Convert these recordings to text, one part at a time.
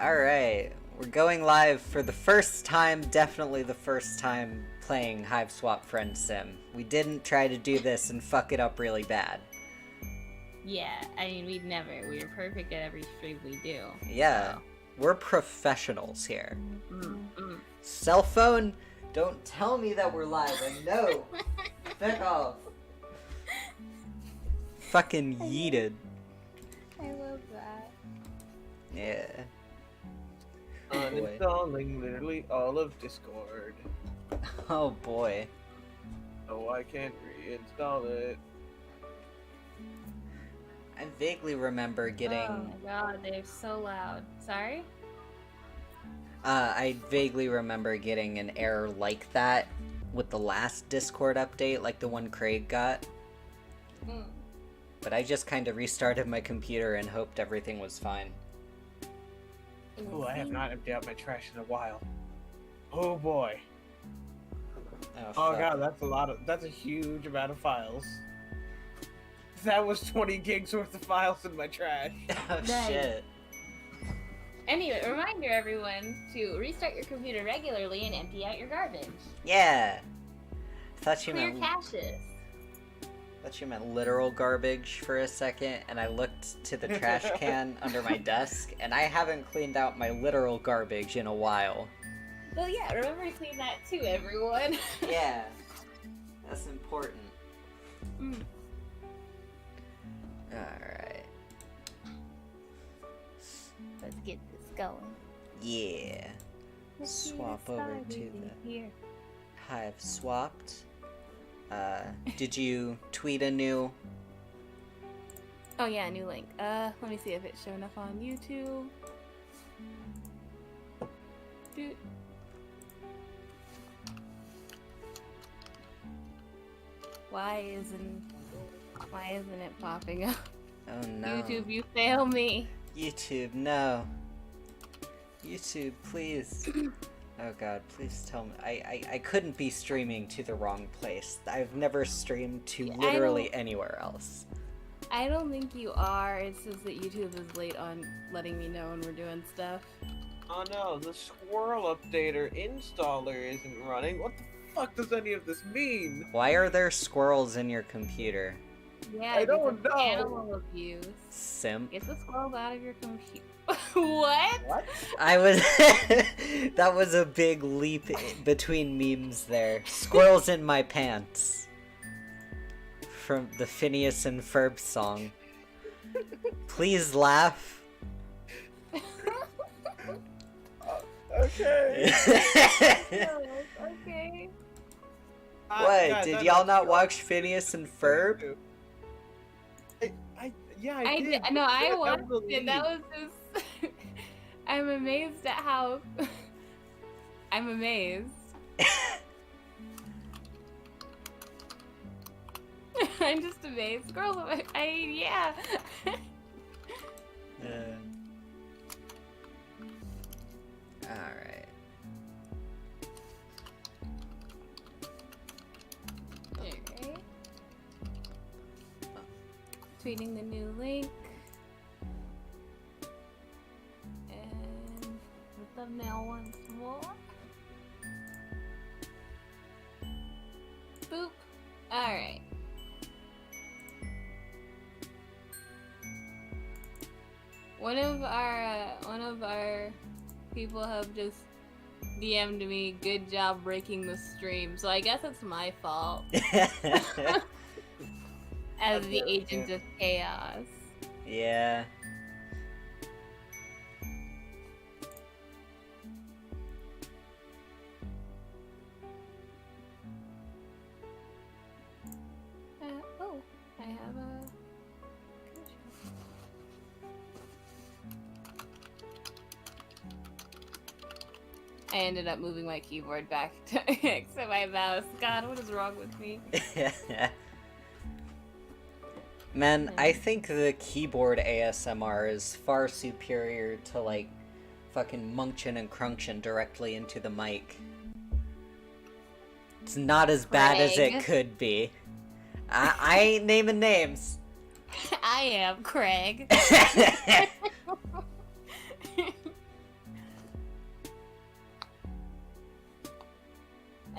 Alright, we're going live for the first time, definitely the first time, playing Hiveswap Friendsim. We didn't try to do this and fuck it up really bad. Yeah, I mean, we're perfect at every stream we do. Yeah, so. We're professionals here. Mm-hmm. Cell phone, don't tell me that we're live, and no! Fuck off! Fucking yeeted. I love that. Yeah. Uninstalling literally all of Discord. Oh boy. So I can't reinstall it. I vaguely remember getting... Oh my god, they're so loud. Sorry? I vaguely remember getting an error like that with the last Discord update, like the one Craig got. But I just kind of restarted my computer and hoped everything was fine. Oh, I have not emptied out my trash in a while. Oh boy. Oh god, that's a huge amount of files. That was 20 gigs worth of files in my trash. Oh shit. Anyway, reminder everyone to restart your computer regularly and empty out your garbage. Yeah. I thought you Clear meant caches. thought you meant literal garbage for a second, and I looked to the trash can under my desk, and I haven't cleaned out my literal garbage in a while. Well, yeah, remember to clean that too, everyone. Yeah. That's important. Alright. Let's get this going. Yeah. Swap over to the Hive swapped. Did you tweet a new... Oh yeah, new link. Let me see if it's showing up on YouTube. Dude. Why isn't it popping up? Oh no. YouTube, you fail me. YouTube, no. YouTube, please. Oh god, please tell me. I couldn't be streaming to the wrong place. I've never streamed to literally anywhere else. I don't think you are. It says that YouTube is late on letting me know when we're doing stuff. Oh no, the squirrel updater installer isn't running. What the fuck does any of this mean? Why are there squirrels in your computer? Yeah, I don't know. Animal abuse. Simp. Get the squirrels out of your computer. What? What? I was... That was a big leap between memes there. Squirrels in my pants. From the Phineas and Ferb song. Please laugh. Okay. Okay. What? God, did that y'all is not so- watch Phineas and Ferb? I did. No, I That was watched the it. That lead. was just. I'm amazed at how. I'm amazed. I'm just amazed. Girls, yeah. Alright. Okay. Tweeting the new link. And the thumbnail once more. Boop. Alright. One of our people have just DM'd me, good job breaking the stream. So I guess it's my fault as the agent of chaos. Yeah. Oh, I have a... I ended up moving my keyboard back next to my mouse. God, what is wrong with me? Man, I think the keyboard ASMR is far superior to, like, fucking munchin and crunchin directly into the mic. It's not as bad as it Craig. could be. I ain't naming names. I am Craig.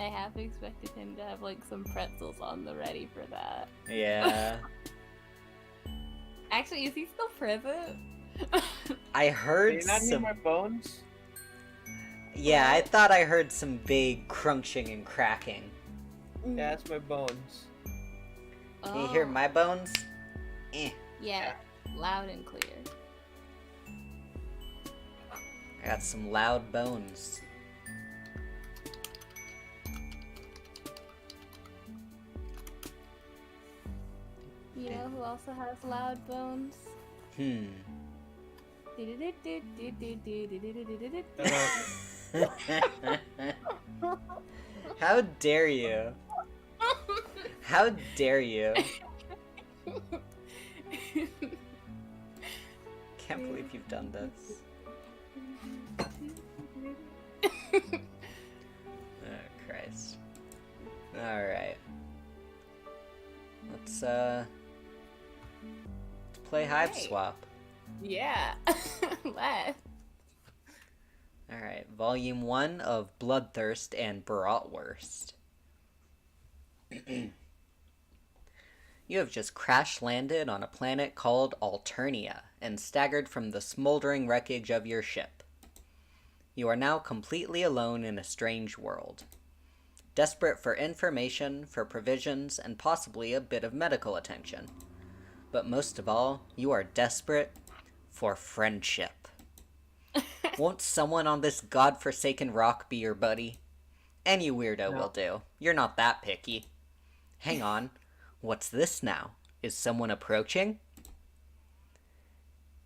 I half expected him to have like some pretzels on the ready for that. Yeah. Actually, is he still present? I Do heard you not hear some. my bones? Yeah, I thought I heard some big crunching and cracking. Yeah, that's my bones. Can you hear my bones? Yeah, loud and clear. I got some loud bones. You know who also has loud bones? How dare you? How dare you? Can't believe you've done this. Oh, Christ. Alright. Let's play Hiveswap. Yeah. Let's. Alright, Volume 1 of Bloodthirst and Bratwurst. You have just crash-landed on a planet called Alternia and staggered from the smoldering wreckage of your ship. You are now completely alone in a strange world. Desperate for information, for provisions, and possibly a bit of medical attention. But most of all, you are desperate for friendship. Won't someone on this godforsaken rock be your buddy? Any weirdo will do. You're not that picky. Hang on. What's this now? Is someone approaching?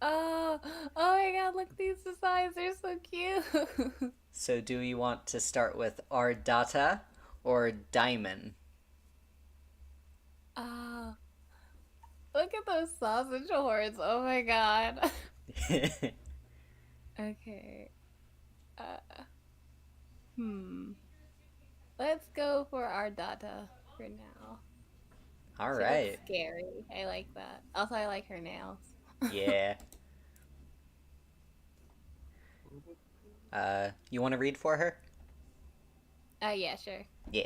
Oh my god, look, these designs are so cute. So do you want to start with Ardata or Diamond? Look at those sausage horns. Oh my god. Okay. Let's go for our data for now. All She right. looks scary. I like that. Also, I like her nails. Yeah. You want to read for her? Yeah, sure. Yeah.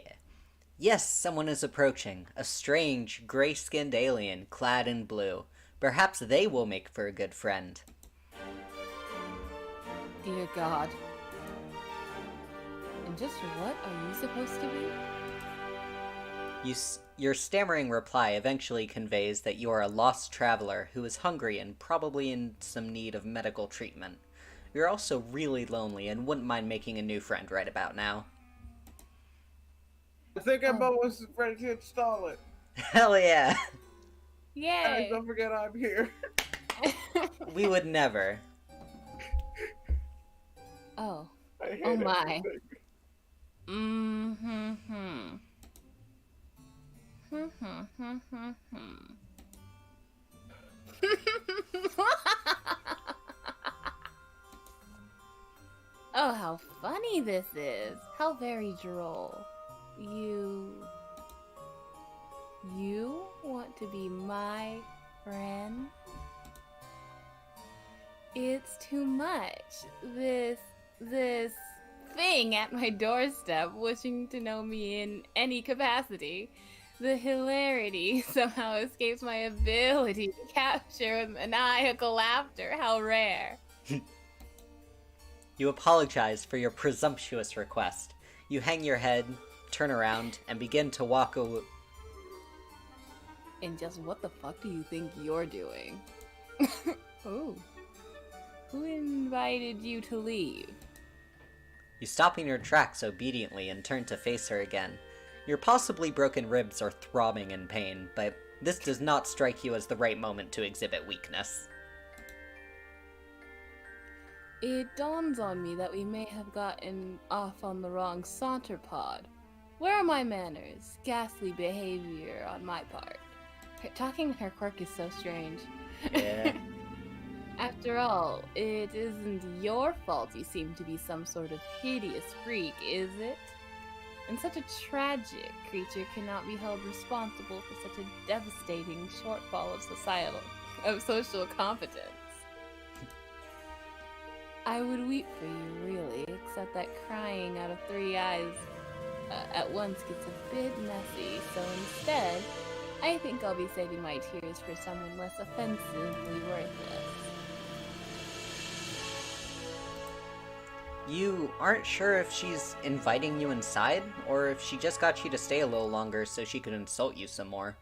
Yes, someone is approaching. A strange, gray-skinned alien clad in blue. Perhaps they will make for a good friend. Dear God. And just what are you supposed to be? Your stammering reply eventually conveys that you are a lost traveler who is hungry and probably in some need of medical treatment. You're also really lonely and wouldn't mind making a new friend right about now. I think I'm almost ready to install it. Hell yeah! Yay! Guys, don't forget I'm here. We would never. Oh. I hate Oh my. everything. Oh, how funny this is. How very droll. You want to be my friend? It's too much. This thing at my doorstep wishing to know me in any capacity. The hilarity somehow escapes my ability to capture with maniacal laughter. How rare. You apologize for your presumptuous request. You hang your head, turn around, and begin to walk away. And just what the fuck do you think you're doing? Oh. Who invited you to leave? You stop in your tracks obediently and turn to face her again. Your possibly broken ribs are throbbing in pain, but this does not strike you as the right moment to exhibit weakness. It dawns on me that we may have gotten off on the wrong saunter pod. Where are my manners? Ghastly behavior on my part. Talking her quirk is so strange. Yeah. After all, it isn't your fault you seem to be some sort of hideous freak, is it? And such a tragic creature cannot be held responsible for such a devastating shortfall of social competence. I would weep for you, really, except that crying out of 3 eyes at once gets a bit messy, so instead, I think I'll be saving my tears for someone less offensively worthless. You aren't sure if she's inviting you inside, or if she just got you to stay a little longer so she could insult you some more.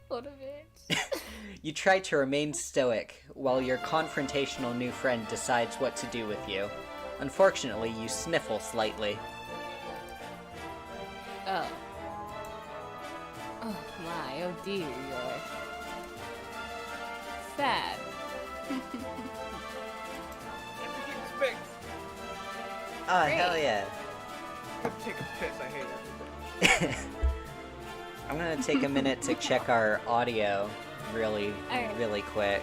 What a bitch. You try to remain stoic, while your confrontational new friend decides what to do with you. Unfortunately, you sniffle slightly. Oh. Oh my, oh dear, you're... sad. Everything's fixed. Ah, Great. hell yeah. I'm gonna take a piss. I hate everything. I'm gonna take a minute to check our audio really quick.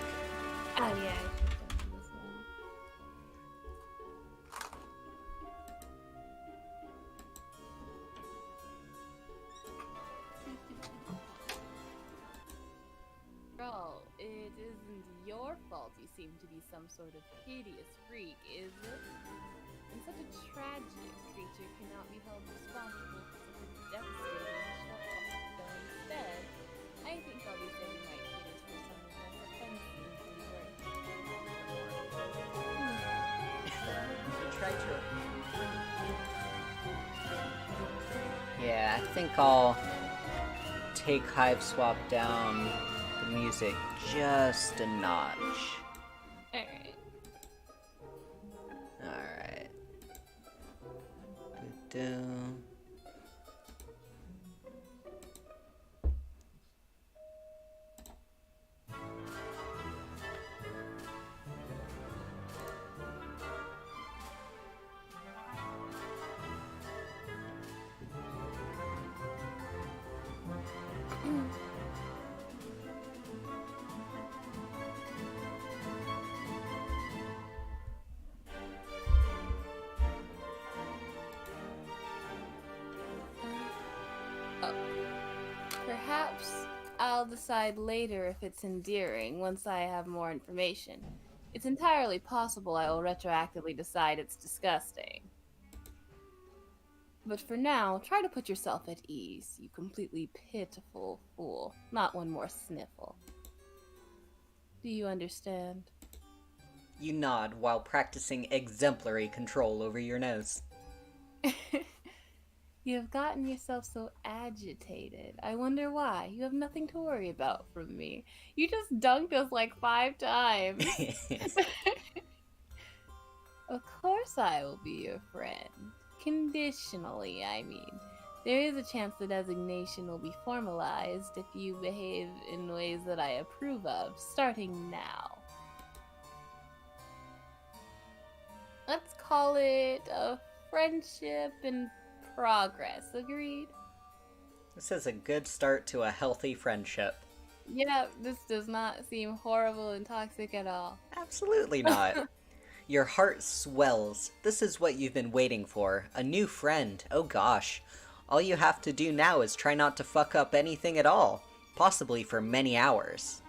Oh yeah, I should have done this one. Girl, it isn't your fault you seem to be some sort of hideous freak, is it? And such a tragic creature cannot be held responsible for such a devastating shortfall. So instead, I think I'll be saving my tears for someone less offensively worthless. You try to... Yeah, I think I'll take Hiveswap down the music just a notch. Alright. Alright. Do-do. Perhaps I'll decide later if it's endearing once I have more information. It's entirely possible I will retroactively decide it's disgusting. But for now, try to put yourself at ease, you completely pitiful fool. Not one more sniffle. Do you understand? You nod while practicing exemplary control over your nose. You have gotten yourself so agitated. I wonder why. You have nothing to worry about from me. You just dunked us like 5 times. Of course I will be your friend. Conditionally, I mean. There is a chance the designation will be formalized if you behave in ways that I approve of, starting now. Let's call it a friendship in progress, agreed? This is a good start to a healthy friendship. Yeah, this does not seem horrible and toxic at all. Absolutely not. Your heart swells. This is what you've been waiting for. A new friend. Oh gosh. All you have to do now is try not to fuck up anything at all. Possibly for many hours.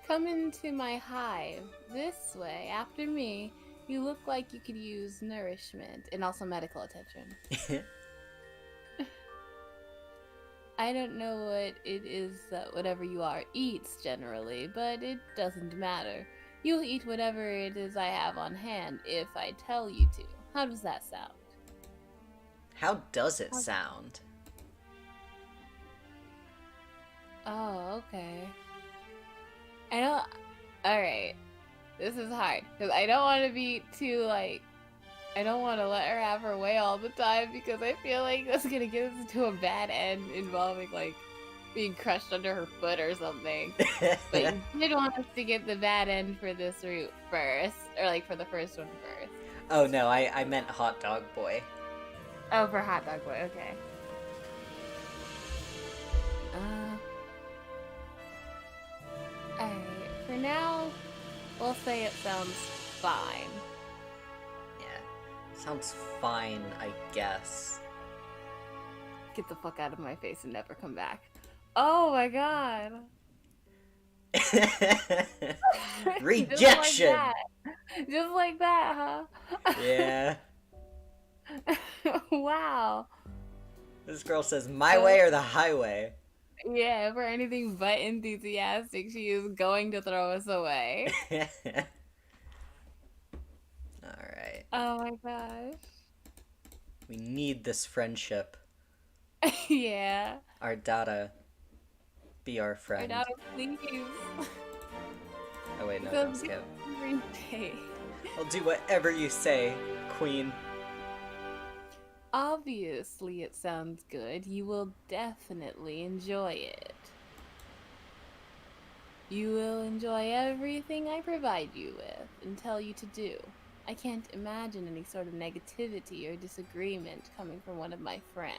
Come into my hive. This way, after me. You look like you could use nourishment and also medical attention. I don't know what it is that whatever you are eats generally, but it doesn't matter. You'll eat whatever it is I have on hand if I tell you to. How does that sound? How does it sound? Oh, okay. I don't... Alright. This is hard, because I don't want to be too, like... I don't want to let her have her way all the time, because I feel like that's gonna get us to a bad end involving, like, being crushed under her foot or something. But you did want us to get the bad end for this route first, or, like, for the first one first. Oh no, I meant Hot Dog Boy. Oh, for Hot Dog Boy, okay. Alright, for now... We'll say it sounds fine. Yeah, sounds fine, I guess. Get the fuck out of my face and never come back. Oh my god. Rejection! Just like that, huh? Yeah. Wow. This girl says, my way or the highway. Yeah, for anything but enthusiastic, she is going to throw us away. Alright. Oh my gosh. We need this friendship. Yeah. Our data. Be our Right friend. out of please. Oh wait, no, So don't skip. every day. I'll do whatever you say, queen. Obviously, it sounds good. You will definitely enjoy it. You will enjoy everything I provide you with and tell you to do. I can't imagine any sort of negativity or disagreement coming from one of my friends.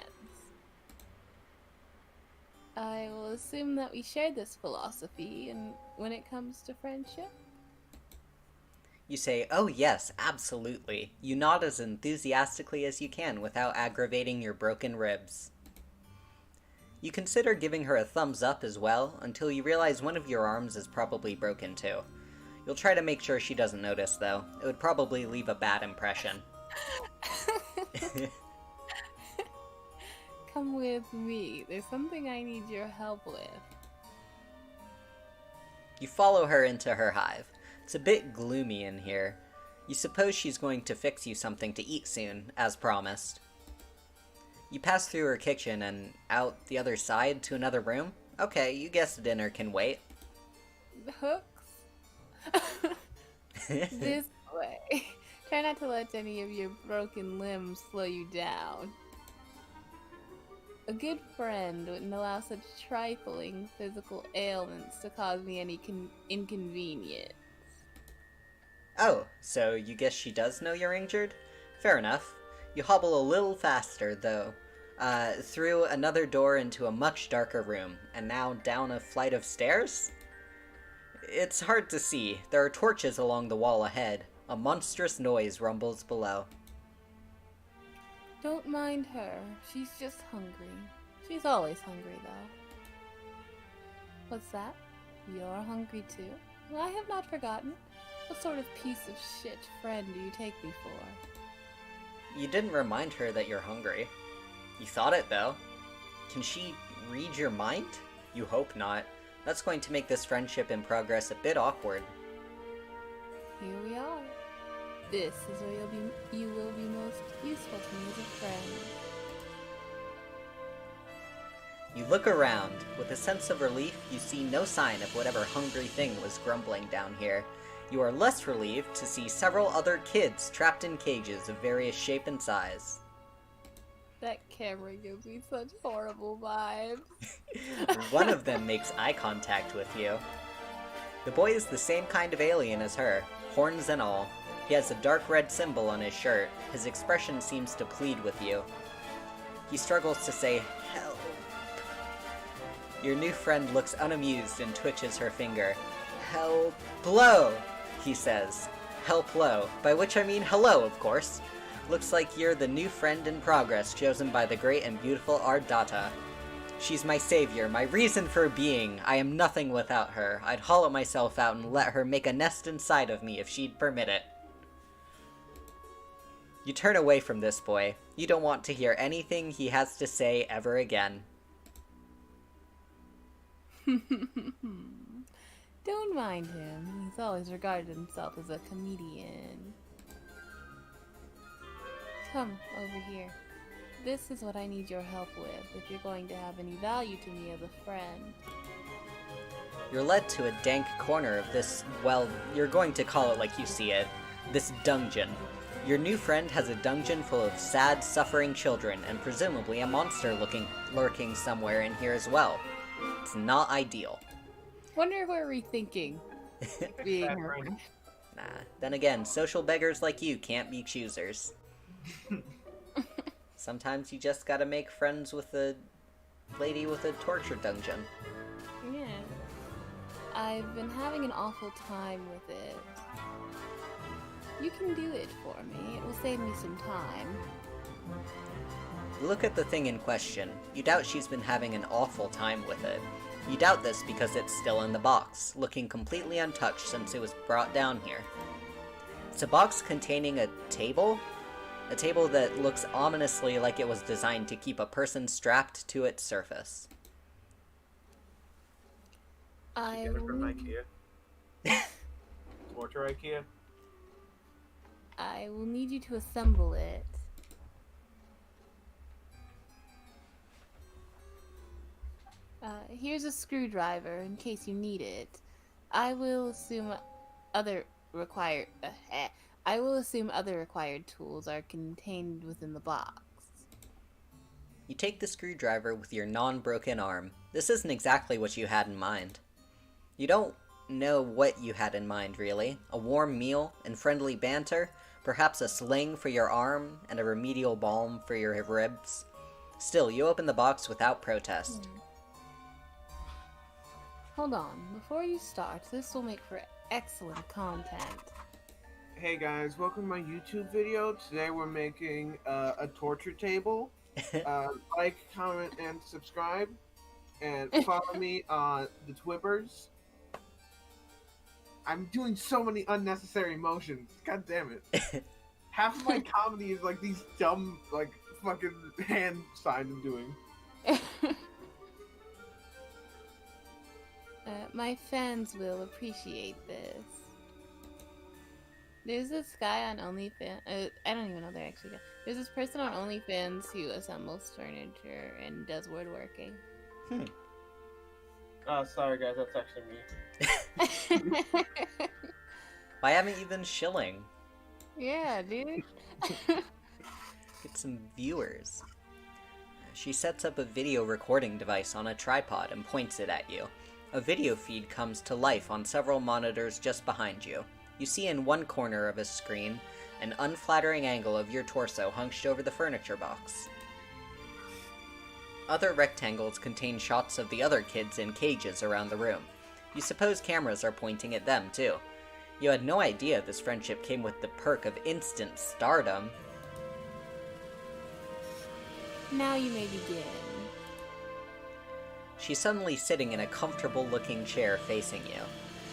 I will assume that we share this philosophy and when it comes to friendship. You say, oh yes, absolutely. You nod as enthusiastically as you can without aggravating your broken ribs. You consider giving her a thumbs up as well, until you realize one of your arms is probably broken too. You'll try to make sure she doesn't notice, though. It would probably leave a bad impression. Come with me. There's something I need your help with. You follow her into her hive. It's a bit gloomy in here. You suppose she's going to fix you something to eat soon, as promised. You pass through her kitchen and out the other side to another room. Okay, you guessed dinner can wait. Hooks? This way. Try not to let any of your broken limbs slow you down. A good friend wouldn't allow such trifling physical ailments to cause me any inconvenience. Oh, so you guess she does know you're injured? Fair enough. You hobble a little faster, though, through another door into a much darker room, and now down a flight of stairs? It's hard to see. There are torches along the wall ahead. A monstrous noise rumbles below. Don't mind her. She's just hungry. She's always hungry, though. What's that? You're hungry, too? Well, I have not forgotten. What sort of piece of shit friend do you take me for? You didn't remind her that you're hungry. You thought it, though. Can she read your mind? You hope not. That's going to make this friendship in progress a bit awkward. Here we are. This is where you will be most useful to me as a friend. You look around. With a sense of relief, you see no sign of whatever hungry thing was grumbling down here. You are less relieved to see several other kids trapped in cages of various shape and size. That camera gives me such horrible vibes. One of them makes eye contact with you. The boy is the same kind of alien as her, horns and all. He has a dark red symbol on his shirt. His expression seems to plead with you. He struggles to say, help. Your new friend looks unamused and twitches her finger. Help low, he says. Help low, by which I mean hello, of course. Looks like you're the new friend in progress chosen by the great and beautiful Ardata. She's my savior, my reason for being. I am nothing without her. I'd hollow myself out and let her make a nest inside of me if she'd permit it. You turn away from this boy. You don't want to hear anything he has to say ever again. Don't mind him. He's always regarded himself as a comedian. Come over here. This is what I need your help with if you're going to have any value to me as a friend. You're led to a dank corner of this, well, you're going to call it like you see it, this dungeon. Your new friend has a dungeon full of sad, suffering children, and presumably a monster lurking somewhere in here as well. It's not ideal. Wonder if we're rethinking being her friend. Nah. Then again, social beggars like you can't be choosers. Sometimes you just gotta make friends with a lady with a torture dungeon. Yeah. I've been having an awful time with it. You can do it for me. It will save me some time. You look at the thing in question. You doubt she's been having an awful time with it. You doubt this because it's still in the box, looking completely untouched since it was brought down here. It's a box containing a table? A table that looks ominously like it was designed to keep a person strapped to its surface. I Get it from will, IKEA. Torture IKEA. I will need you to assemble it. Here's a screwdriver in case you need it. I will assume other required. I will assume other required tools are contained within the box. You take the screwdriver with your non-broken arm. This isn't exactly what you had in mind. You don't know what you had in mind, really. A warm meal and friendly banter, perhaps a sling for your arm and a remedial balm for your ribs. Still, you open the box without protest. Hold on, before you start, this will make for excellent content. Hey guys, welcome to my YouTube video. Today we're making a torture table. Like, comment, and subscribe. And follow me on the Twibbers. I'm doing so many unnecessary motions. God damn it. Half of my comedy is like these dumb, like, fucking hand signs I'm doing. My fans will appreciate this. There's this guy on OnlyFans. I don't even know they're actually. There's this person on OnlyFans who assembles furniture and does woodworking. Oh, sorry guys, that's actually me. Why haven't you been shilling? Yeah, dude. Get some viewers. She sets up a video recording device on a tripod and points it at you. A video feed comes to life on several monitors just behind you. You see in one corner of a screen an unflattering angle of your torso hunched over the furniture box. Other rectangles contain shots of the other kids in cages around the room. You suppose cameras are pointing at them, too. You had no idea this friendship came with the perk of instant stardom. Now you may begin. She's suddenly sitting in a comfortable-looking chair facing you,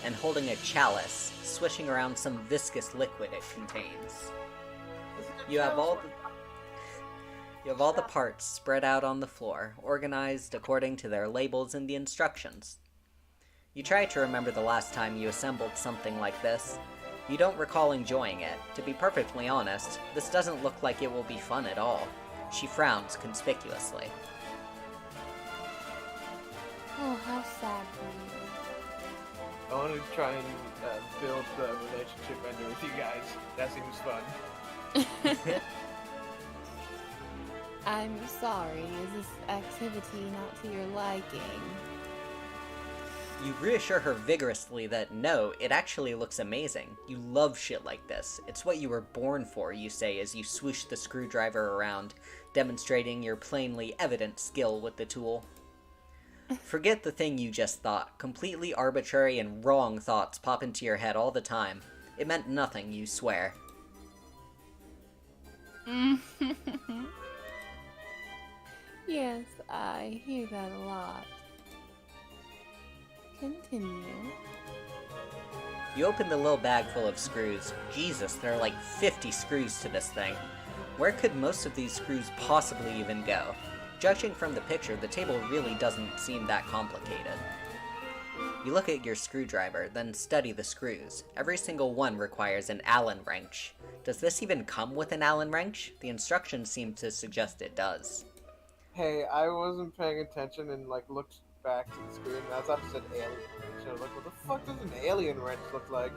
and holding a chalice, swishing around some viscous liquid it contains. You have all the parts spread out on the floor, organized according to their labels in the instructions. You try to remember the last time you assembled something like this. You don't recall enjoying it. To be perfectly honest, this doesn't look like it will be fun at all. She frowns conspicuously. Oh, how sad for you. I want to try and build the relationship ending with you guys. That seems fun. I'm sorry. Is this activity not to your liking? You reassure her vigorously that no, it actually looks amazing. You love shit like this. It's what you were born for, you say as you swoosh the screwdriver around, demonstrating your plainly evident skill with the tool. Forget the thing you just thought. Completely arbitrary and wrong thoughts pop into your head all the time. It meant nothing, you swear. Yes, I hear that a lot. Continue. You open the little bag full of screws. Jesus, there are like 50 screws to this thing. Where could most of these screws possibly even go? Judging from the picture, the table really doesn't seem that complicated. You look at your screwdriver, then study the screws. Every single one requires an Allen wrench. Does this even come with an Allen wrench? The instructions seem to suggest it does. Hey, I wasn't paying attention and like looked back to the screen. I thought it said alien wrench. I was like, what the fuck does an alien wrench look like?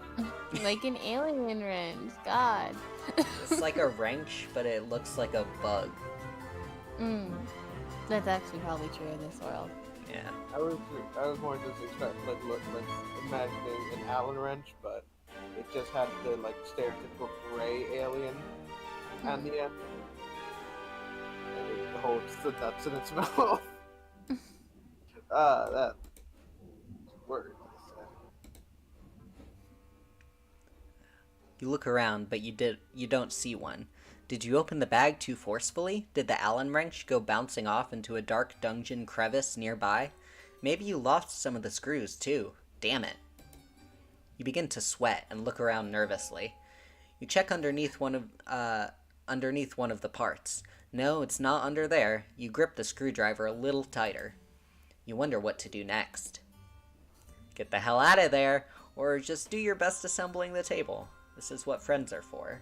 Like an alien wrench. God. It's like a wrench, but it looks like a bug. That's actually probably true in this world. Yeah. I was more just imagining an Allen wrench, but it just had the like stereotypical gray alien on the end. And it holds the nuts in its mouth. That word. You look around, but you don't see one. Did you open the bag too forcefully? Did the Allen wrench go bouncing off into a dark dungeon crevice nearby? Maybe you lost some of the screws, too. Damn it. You begin to sweat and look around nervously. You check underneath one of underneath one of the parts. No, it's not under there. You grip the screwdriver a little tighter. You wonder what to do next. Get the hell out of there, or just do your best assembling the table. This is what friends are for.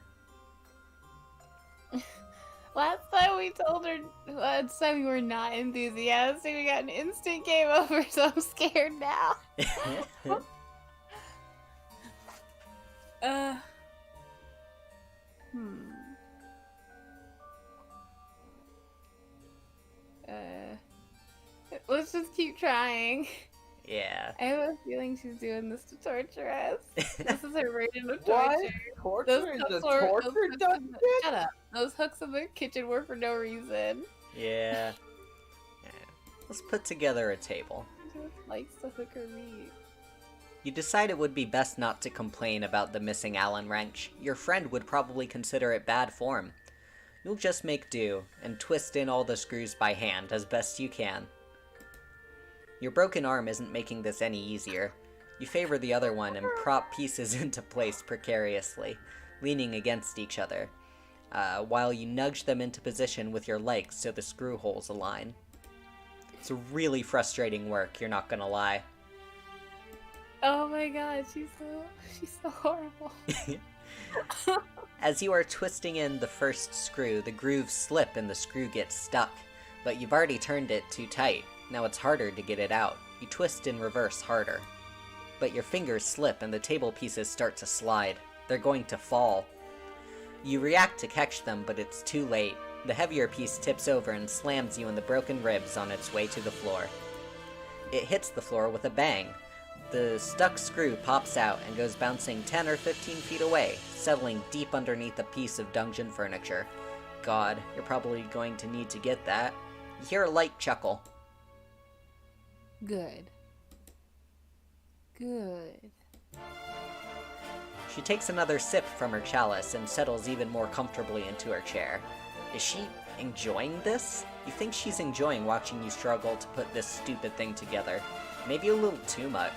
Last time we were not enthusiastic, we got an instant game over, so I'm scared now. Let's just keep trying. Yeah. I have a feeling she's doing this to torture us. This is her version of What? torture. Torture is a torture dungeon? Shut up. Those hooks in the kitchen were for no reason. Yeah. Let's put together a table. She just likes to hook her meat. You decide it would be best not to complain about the missing Allen wrench. Your friend would probably consider it bad form. You'll just make do, and twist in all the screws by hand as best you can. Your broken arm isn't making this any easier. You favor the other one and prop pieces into place precariously, leaning against each other, while you nudge them into position with your legs so the screw holes align. It's really frustrating work, you're not gonna lie. Oh my god, she's so horrible. As you are twisting in the first screw, the grooves slip and the screw gets stuck, but you've already turned it too tight. Now it's harder to get it out. You twist in reverse harder. But your fingers slip and the table pieces start to slide. They're going to fall. You react to catch them, but it's too late. The heavier piece tips over and slams you in the broken ribs on its way to the floor. It hits the floor with a bang. The stuck screw pops out and goes bouncing 10 or 15 feet away, settling deep underneath a piece of dungeon furniture. God, you're probably going to need to get that. You hear a light chuckle. Good. Good. She takes another sip from her chalice and settles even more comfortably into her chair. Is she enjoying this? You think she's enjoying watching you struggle to put this stupid thing together. Maybe a little too much.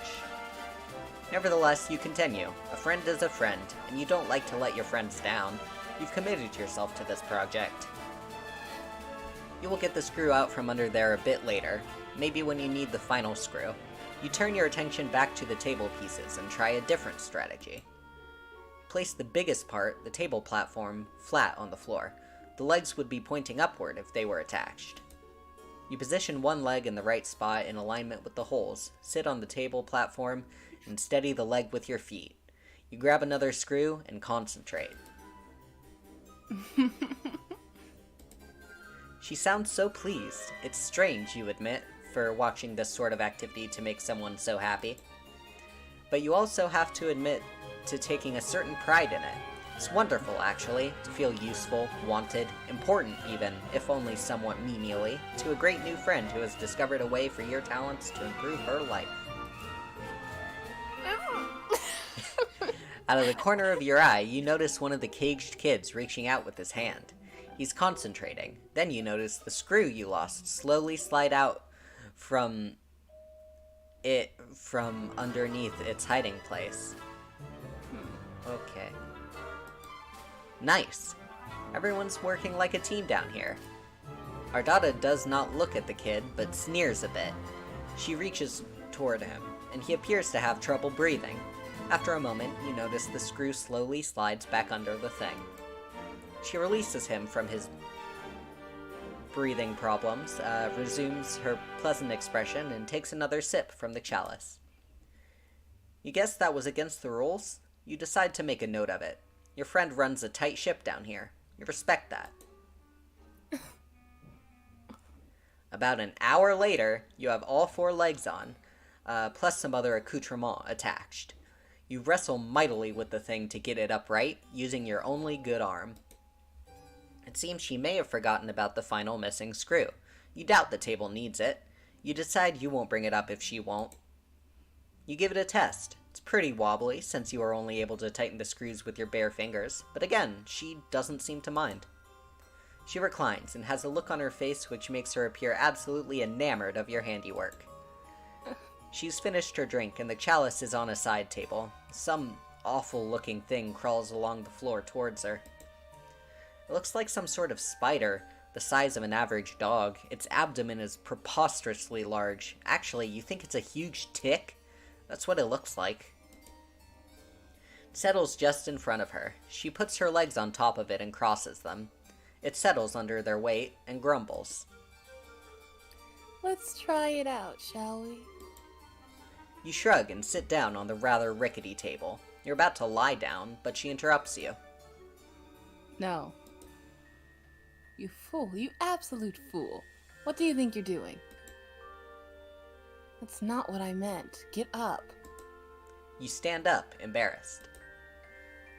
Nevertheless, you continue. A friend is a friend, and you don't like to let your friends down. You've committed yourself to this project. You will get the screw out from under there a bit later, maybe when you need the final screw. You turn your attention back to the table pieces and try a different strategy. Place the biggest part, the table platform, flat on the floor. The legs would be pointing upward if they were attached. You position one leg in the right spot in alignment with the holes, sit on the table platform, and steady the leg with your feet. You grab another screw and concentrate. She sounds so pleased. It's strange, you admit, for watching this sort of activity to make someone so happy. But you also have to admit to taking a certain pride in it. It's wonderful, actually, to feel useful, wanted, important even, if only somewhat menially, to a great new friend who has discovered a way for your talents to improve her life. Out of the corner of your eye, you notice one of the caged kids reaching out with his hand. He's concentrating. Then you notice the screw you lost slowly slide out from underneath its hiding place. Okay. Nice. Everyone's working like a team down here. Ardata does not look at the kid, but sneers a bit. She reaches toward him, and he appears to have trouble breathing. After a moment, you notice the screw slowly slides back under the thing. She releases him from his breathing problems, resumes her pleasant expression, and takes another sip from the chalice. You guess that was against the rules? You decide to make a note of it. Your friend runs a tight ship down here. You respect that. About an hour later, you have all 4 legs on, plus some other accoutrement attached. You wrestle mightily with the thing to get it upright, using your only good arm. It seems she may have forgotten about the final missing screw. You doubt the table needs it. You decide you won't bring it up if she won't. You give it a test. It's pretty wobbly, since you are only able to tighten the screws with your bare fingers, but again, she doesn't seem to mind. She reclines and has a look on her face which makes her appear absolutely enamored of your handiwork. She's finished her drink, and the chalice is on a side table. Some awful-looking thing crawls along the floor towards her. It looks like some sort of spider, the size of an average dog. Its abdomen is preposterously large. Actually, you think it's a huge tick? That's what it looks like. It settles just in front of her. She puts her legs on top of it and crosses them. It settles under their weight and grumbles. Let's try it out, shall we? You shrug and sit down on the rather rickety table. You're about to lie down, but she interrupts you. No. You fool, you absolute fool. What do you think you're doing? That's not what I meant. Get up. You stand up, embarrassed.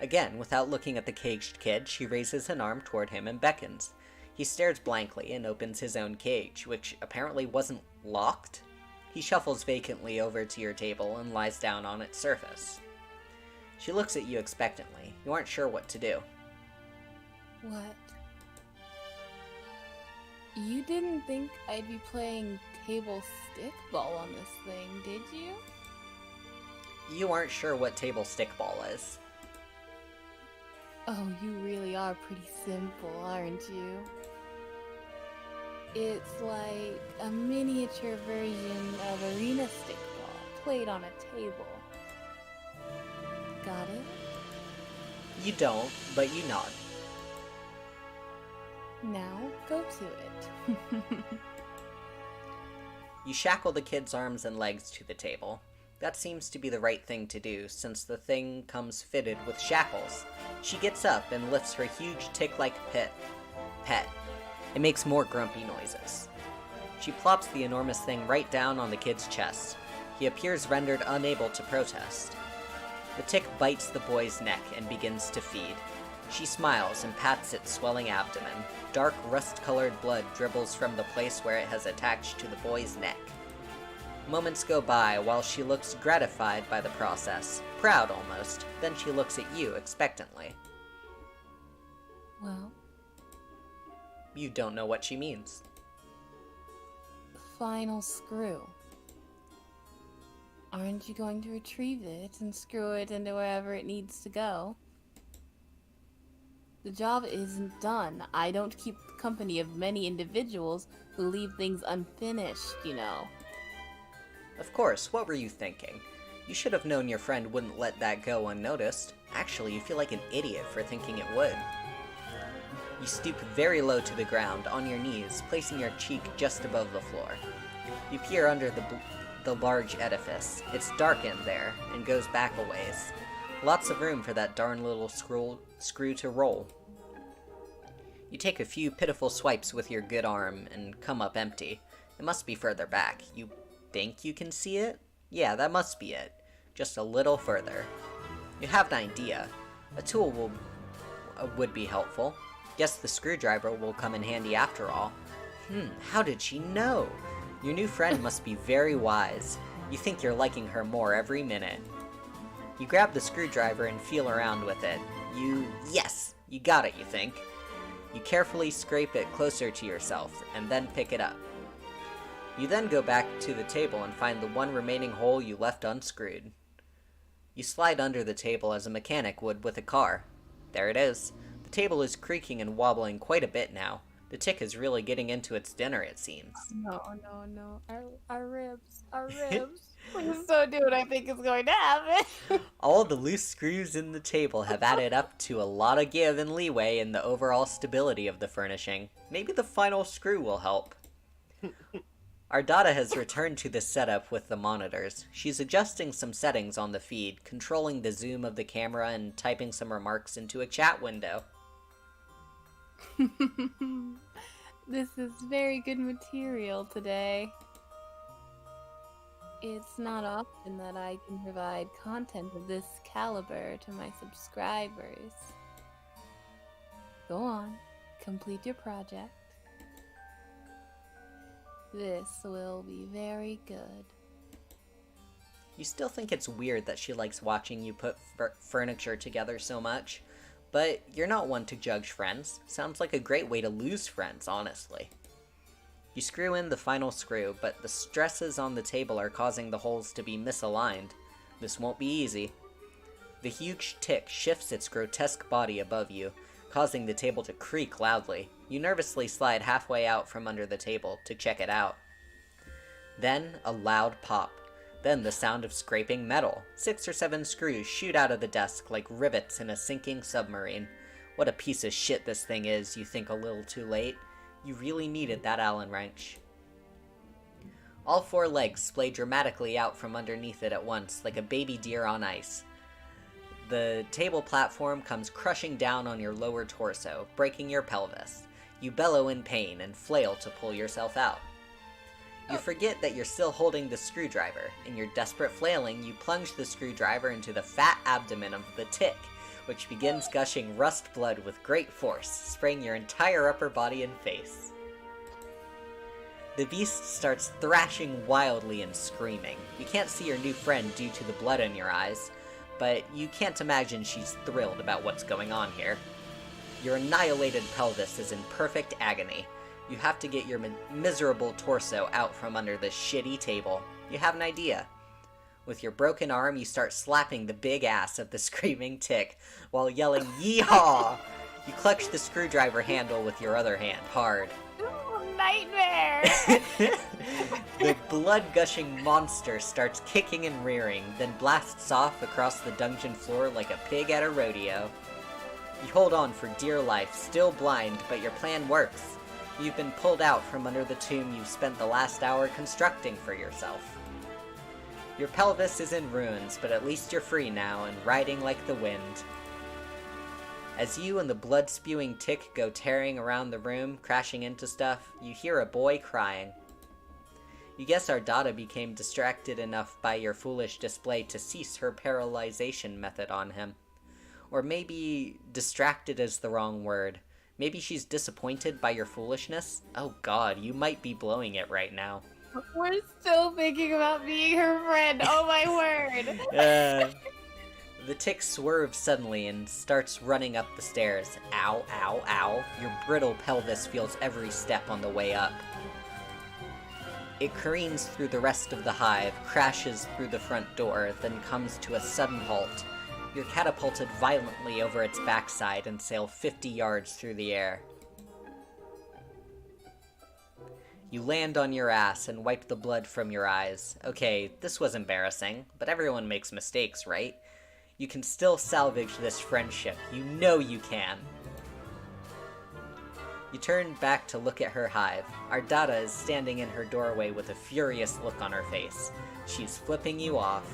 Again, without looking at the caged kid, she raises an arm toward him and beckons. He stares blankly and opens his own cage, which apparently wasn't locked. He shuffles vacantly over to your table and lies down on its surface. She looks at you expectantly. You aren't sure what to do. What? You didn't think I'd be playing table stickball on this thing, did you? You aren't sure what table stickball is. Oh, you really are pretty simple, aren't you? It's like a miniature version of arena stickball, played on a table. Got it? You don't, but you nod. Now, go to it. You shackle the kid's arms and legs to the table. That seems to be the right thing to do, since the thing comes fitted with shackles. She gets up and lifts her huge tick-like pet. It makes more grumpy noises. She plops the enormous thing right down on the kid's chest. He appears rendered unable to protest. The tick bites the boy's neck and begins to feed. She smiles and pats its swelling abdomen. Dark, rust-colored blood dribbles from the place where it has attached to the boy's neck. Moments go by while she looks gratified by the process, proud almost. Then she looks at you expectantly. Well? You don't know what she means. Final screw. Aren't you going to retrieve it and screw it into wherever it needs to go? The job isn't done. I don't keep company of many individuals who leave things unfinished, you know. Of course, what were you thinking? You should have known your friend wouldn't let that go unnoticed. Actually, you feel like an idiot for thinking it would. You stoop very low to the ground, on your knees, placing your cheek just above the floor. You peer under the large edifice. It's dark in there, and goes back a ways. Lots of room for that darn little screw to roll. You take a few pitiful swipes with your good arm, and come up empty. It must be further back. You think you can see it? Yeah, that must be it. Just a little further. You have an idea. A tool would be helpful. Guess the screwdriver will come in handy after all. How did she know? Your new friend must be very wise. You think you're liking her more every minute. You grab the screwdriver and feel around with it. Yes! You got it, you think. You carefully scrape it closer to yourself, and then pick it up. You then go back to the table and find the one remaining hole you left unscrewed. You slide under the table as a mechanic would with a car. There it is. The table is creaking and wobbling quite a bit now. The tick is really getting into its dinner, it seems. No. Our ribs. Please don't do what I think is going to happen. All the loose screws in the table have added up to a lot of give and leeway in the overall stability of the furnishing. Maybe the final screw will help. Our Dada has returned to the setup with the monitors. She's adjusting some settings on the feed, controlling the zoom of the camera and typing some remarks into a chat window. This is very good material today. It's not often that I can provide content of this caliber to my subscribers. Go on, complete your project. This will be very good. You still think it's weird that she likes watching you put furniture together so much, but you're not one to judge friends. Sounds like a great way to lose friends, honestly. You screw in the final screw, but the stresses on the table are causing the holes to be misaligned. This won't be easy. The huge tick shifts its grotesque body above you, causing the table to creak loudly. You nervously slide halfway out from under the table to check it out. Then, a loud pop. Then the sound of scraping metal. 6 or 7 screws shoot out of the desk like rivets in a sinking submarine. What a piece of shit this thing is, you think a little too late. You really needed that Allen wrench. All 4 legs splay dramatically out from underneath it at once, like a baby deer on ice. The table platform comes crushing down on your lower torso, breaking your pelvis. You bellow in pain and flail to pull yourself out. You forget that you're still holding the screwdriver. In your desperate flailing, you plunge the screwdriver into the fat abdomen of the tick, which begins gushing rust blood with great force, spraying your entire upper body and face. The beast starts thrashing wildly and screaming. You can't see your new friend due to the blood in your eyes, but you can't imagine she's thrilled about what's going on here. Your annihilated pelvis is in perfect agony. You have to get your miserable torso out from under this shitty table. You have an idea. With your broken arm, you start slapping the big ass of the screaming tick while yelling, "Yeehaw!" You clutch the screwdriver handle with your other hand, hard. Ooh, nightmare! The blood-gushing monster starts kicking and rearing, then blasts off across the dungeon floor like a pig at a rodeo. You hold on for dear life, still blind, but your plan works. You've been pulled out from under the tomb you've spent the last hour constructing for yourself. Your pelvis is in ruins, but at least you're free now and riding like the wind. As you and the blood-spewing tick go tearing around the room, crashing into stuff, you hear a boy crying. You guess Ardata became distracted enough by your foolish display to cease her paralyzation method on him. Or maybe distracted is the wrong word. Maybe she's disappointed by your foolishness? Oh god, you might be blowing it right now. We're still thinking about being her friend, oh my word! The tick swerves suddenly and starts running up the stairs. Ow, ow, ow. Your brittle pelvis feels every step on the way up. It careens through the rest of the hive, crashes through the front door, then comes to a sudden halt. You're catapulted violently over its backside and sail 50 yards through the air. You land on your ass and wipe the blood from your eyes. Okay, this was embarrassing, but everyone makes mistakes, right? You can still salvage this friendship. You know you can. You turn back to look at her hive. Ardata is standing in her doorway with a furious look on her face. She's flipping you off.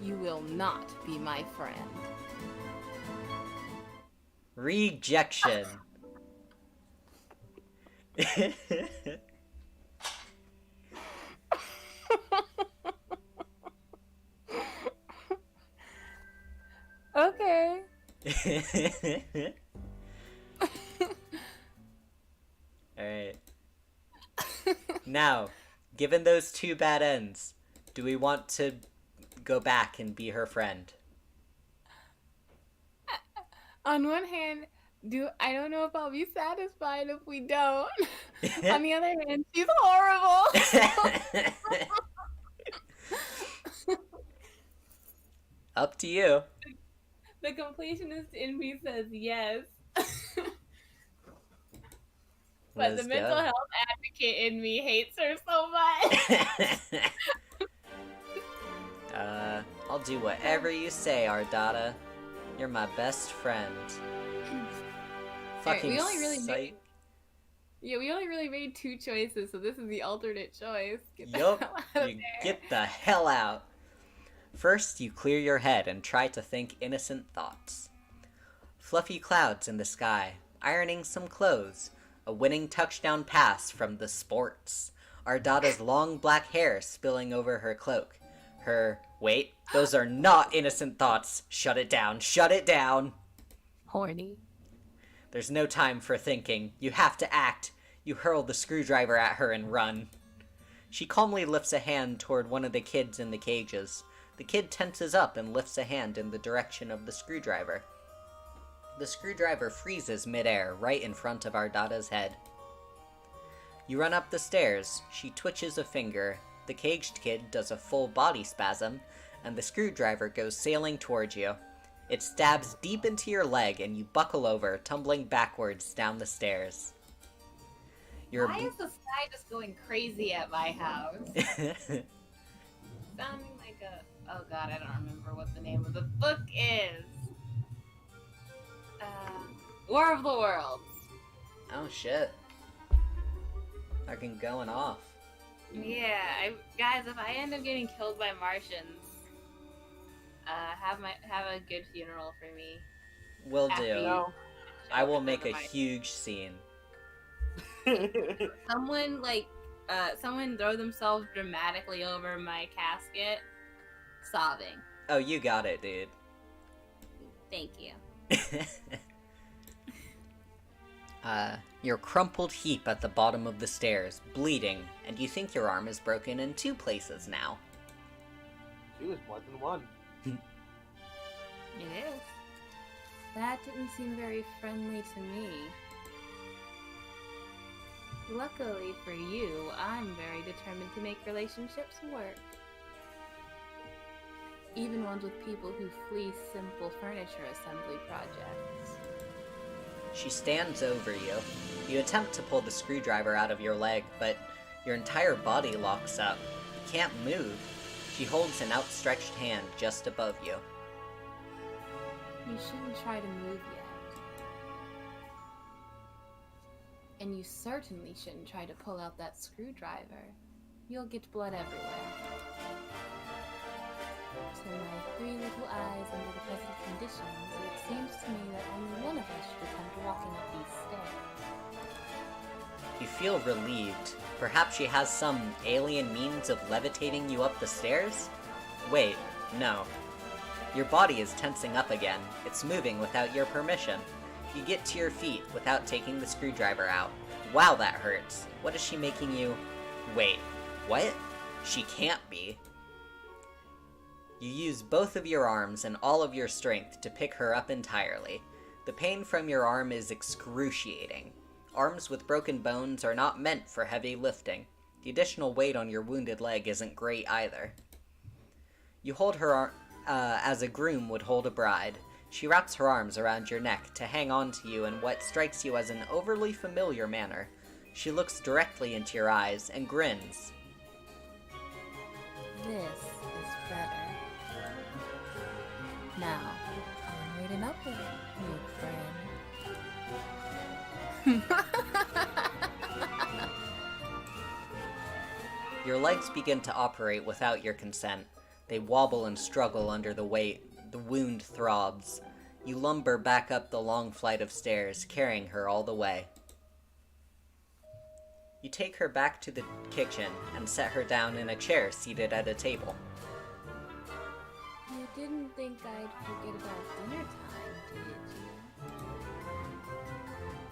You will not be my friend. Rejection. Okay. Alright. Now, given those 2 bad ends, do we want to go back and be her friend? On one hand, I don't know if I'll be satisfied if we don't. On the other hand, she's horrible. Up to you. The completionist in me says yes. But Let's the mental go. health advocate in me hates her so much. I'll do whatever you say, Ardata. You're my best friend. Fucking we only really psych. we only really made 2 choices, so this is the alternate choice. Get the Yup, hell out of you there. get the hell out. First, you clear your head and try to think innocent thoughts. Fluffy clouds in the sky, ironing some clothes, a winning touchdown pass from the sports, Ardata's long black hair spilling over her cloak, wait, those are not innocent thoughts. Shut it down, shut it down. Horny. There's no time for thinking. You have to act. You hurl the screwdriver at her and run. She calmly lifts a hand toward one of the kids in the cages. The kid tenses up and lifts a hand in the direction of the screwdriver. The screwdriver freezes midair right in front of Ardata's head. You run up the stairs. She twitches a finger. The caged kid does a full body spasm, and the screwdriver goes sailing towards you. It stabs deep into your leg and you buckle over, tumbling backwards down the stairs. Why is the sky just going crazy at my house? Sounding like a... Oh god, I don't remember what the name of the book is. War of the Worlds. Oh shit. Fucking going off. Yeah, guys, if I end up getting killed by Martians, have a good funeral for me. Will Happy. do. No. I will make a huge scene. Someone someone throw themselves dramatically over my casket, sobbing. Oh, you got it, dude. Thank you. You're crumpled heap at the bottom of the stairs, bleeding, and you think your arm is broken in 2 places now. She was more than one. It is. That didn't seem very friendly to me. Luckily for you, I'm very determined to make relationships work. Even ones with people who flee simple furniture assembly projects. She stands over you. You attempt to pull the screwdriver out of your leg, but your entire body locks up. You can't move. She holds an outstretched hand just above you. You shouldn't try to move yet. And you certainly shouldn't try to pull out that screwdriver. You'll get blood everywhere. To my 3 little eyes under the present conditions, it seems to me that only one of us should attempt walking up these stairs. You feel relieved. Perhaps she has some alien means of levitating you up the stairs? Wait, no. Your body is tensing up again. It's moving without your permission. You get to your feet without taking the screwdriver out. Wow, that hurts. What is she making you... Wait, what? She can't be. You use both of your arms and all of your strength to pick her up entirely. The pain from your arm is excruciating. Arms with broken bones are not meant for heavy lifting. The additional weight on your wounded leg isn't great either. You hold her as a groom would hold a bride. She wraps her arms around your neck to hang on to you in what strikes you as an overly familiar manner. She looks directly into your eyes and grins. This is better. Now, onward and upward, new friend. Your legs begin to operate without your consent. They wobble and struggle under the weight. The wound throbs. You lumber back up the long flight of stairs, carrying her all the way. You take her back to the kitchen and set her down in a chair seated at a table. You didn't think I'd forget about dinner time, did you?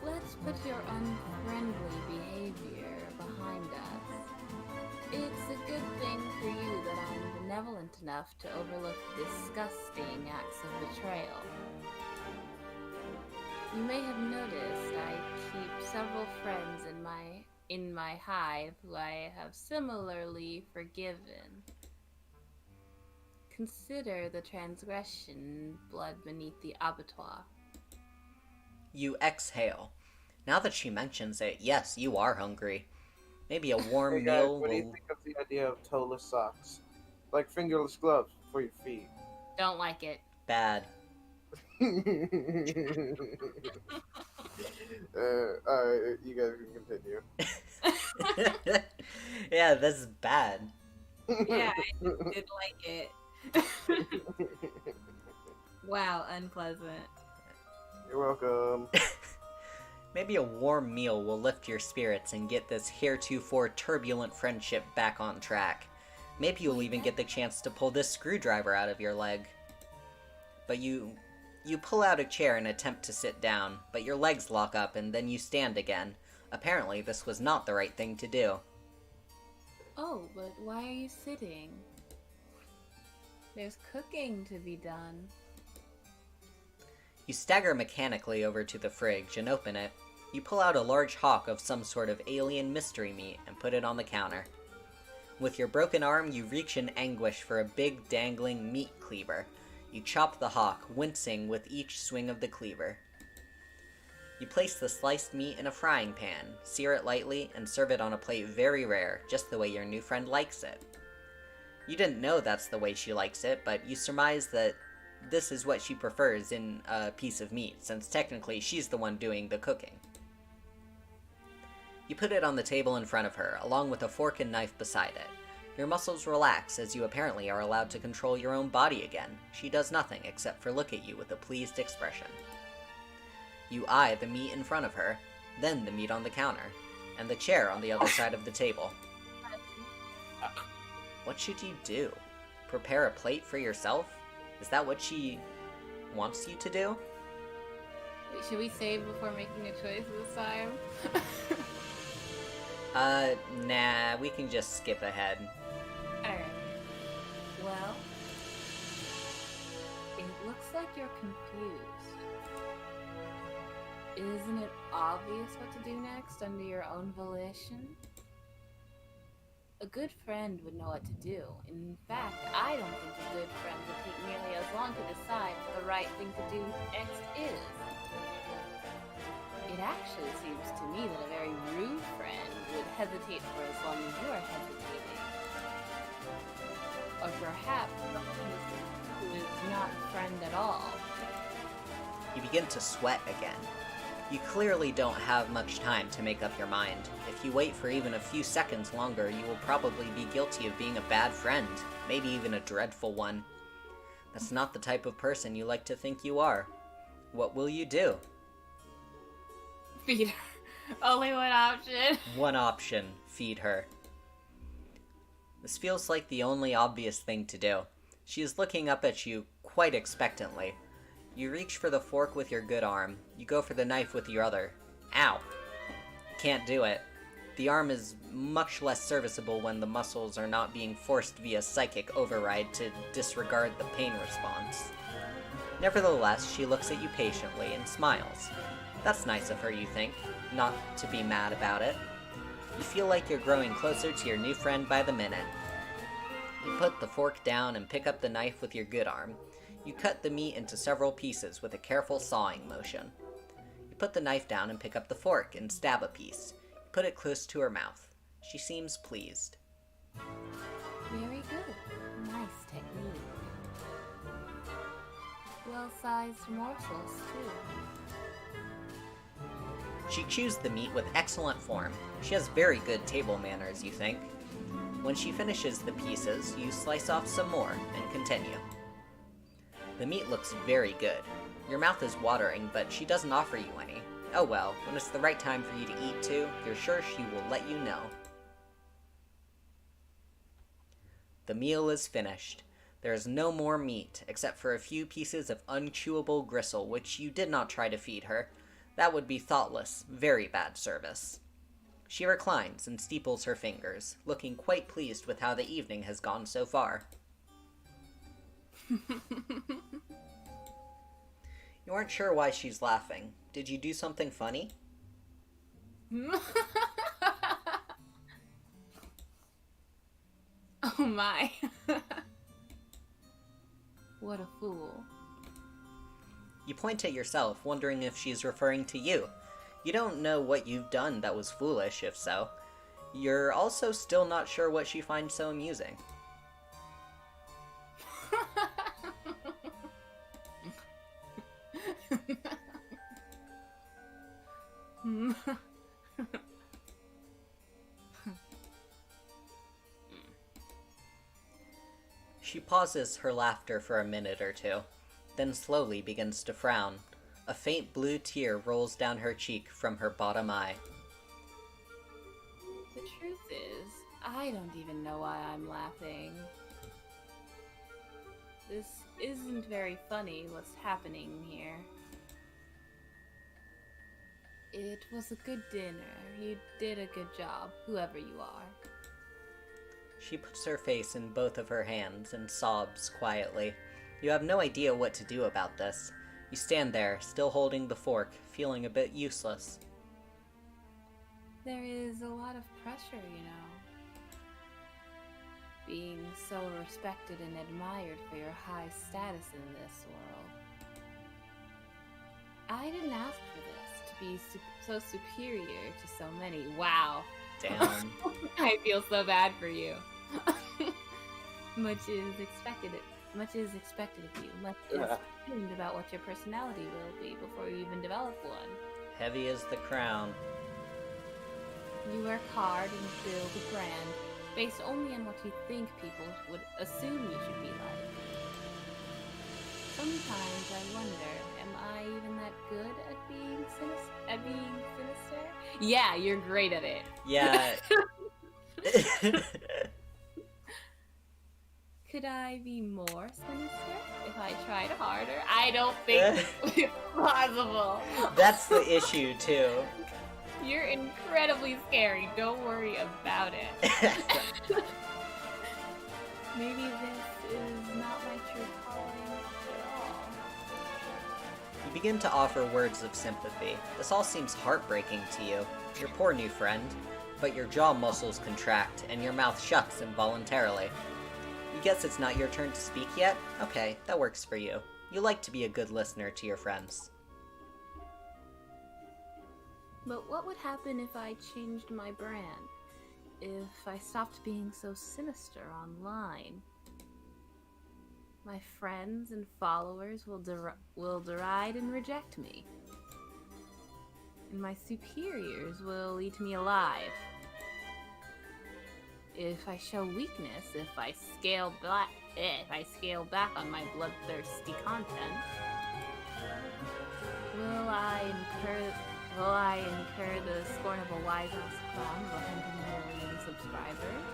Let's put your unfriendly behavior behind us. It's a good thing for you that I'm benevolent enough to overlook disgusting acts of betrayal. You may have noticed I keep several friends in my hive who I have similarly forgiven. Consider the transgression blood beneath the abattoir. You exhale. Now that she mentions it, yes, you are hungry. Maybe a warm Hey guys, meal what do you will... think of the idea of toeless socks? Like fingerless gloves for your feet. Don't like it. Bad. Alright, you guys can continue. Yeah, that's bad. Yeah, I did like it. Wow, unpleasant. You're welcome. Maybe a warm meal will lift your spirits and get this heretofore turbulent friendship back on track. Maybe you'll even get the chance to pull this screwdriver out of your leg. But you pull out a chair and attempt to sit down, but your legs lock up and then you stand again. Apparently, this was not the right thing to do. Oh, but why are you sitting? There's cooking to be done. You stagger mechanically over to the fridge and open it. You pull out a large hawk of some sort of alien mystery meat and put it on the counter. With your broken arm, you reach in anguish for a big, dangling meat cleaver. You chop the hawk, wincing with each swing of the cleaver. You place the sliced meat in a frying pan, sear it lightly, and serve it on a plate very rare, just the way your new friend likes it. You didn't know that's the way she likes it, but you surmise that this is what she prefers in a piece of meat, since technically she's the one doing the cooking. You put it on the table in front of her, along with a fork and knife beside it. Your muscles relax as you apparently are allowed to control your own body again. She does nothing except for look at you with a pleased expression. You eye the meat in front of her, then the meat on the counter, and the chair on the other side of the table. What should you do? Prepare a plate for yourself? Is that what she wants you to do? Wait, should we save before making a choice this time? Nah, we can just skip ahead. Alright. Well, it looks like you're confused. Isn't it obvious what to do next under your own volition? A good friend would know what to do. In fact, I don't think a good friend would take nearly as long to decide what the right thing to do next is. It actually seems to me that a very rude friend would hesitate for as long as you are hesitating. Or perhaps someone who is not a friend at all. You begin to sweat again. You clearly don't have much time to make up your mind. If you wait for even a few seconds longer, you will probably be guilty of being a bad friend, maybe even a dreadful one. That's not the type of person you like to think you are. What will you do? Feed her. Only one option. One option, feed her. This feels like the only obvious thing to do. She is looking up at you quite expectantly. You reach for the fork with your good arm. You go for the knife with your other. Ow. Can't do it. The arm is much less serviceable when the muscles are not being forced via psychic override to disregard the pain response. Nevertheless, she looks at you patiently and smiles. That's nice of her, you think, not to be mad about it. You feel like you're growing closer to your new friend by the minute. You put the fork down and pick up the knife with your good arm. You cut the meat into several pieces with a careful sawing motion. You put the knife down and pick up the fork and stab a piece. You put it close to her mouth. She seems pleased. Very good. Nice technique. Well-sized morsels, too. She chews the meat with excellent form. She has very good table manners, you think. When she finishes the pieces, you slice off some more and continue. The meat looks very good. Your mouth is watering, but she doesn't offer you any. Oh well, when it's the right time for you to eat too, you're sure she will let you know. The meal is finished. There is no more meat, except for a few pieces of unchewable gristle, which you did not try to feed her. That would be thoughtless, very bad service. She reclines and steeples her fingers, looking quite pleased with how the evening has gone so far. You aren't sure why she's laughing. Did you do something funny? Oh my. What a fool. You point at yourself, wondering if she's referring to you. You don't know what you've done that was foolish, if so. You're also still not sure what she finds so amusing. She pauses her laughter for a minute or two, then slowly begins to frown. A faint blue tear rolls down her cheek from her bottom eye. The truth is, I don't even know why I'm laughing. This isn't very funny, what's happening here. It was a good dinner. You did a good job, whoever you are. She puts her face in both of her hands and sobs quietly. You have no idea what to do about this. You stand there, still holding the fork, feeling a bit useless. There is a lot of pressure, you know. being so respected and admired for your high status in this world. I didn't ask for this, to be so superior to so many. Wow. Damn. I feel so bad for you. Much is expected of you. Much is assumed about what your personality will be before you even develop one. Heavy as the crown. You work hard and build a brand based only on what you think people would assume you should be like. Sometimes I wonder, am I even that good at being sinister? Yeah, you're great at it. Yeah. Could I be more sinister if I tried harder? I don't think it's possible. That's the issue, too. You're incredibly scary. Don't worry about it. Maybe this is not my true calling after all. You begin to offer words of sympathy. This all seems heartbreaking to you, your poor new friend, but your jaw muscles contract and your mouth shuts involuntarily. You guess it's not your turn to speak yet? Okay, that works for you. You like to be a good listener to your friends. But what would happen if I changed my brand? If I stopped being so sinister online? My friends and followers will deride and reject me. And my superiors will eat me alive. If I show weakness, if I scale back on my bloodthirsty content, will I incur the scorn of a wise ass clown of 100 million subscribers?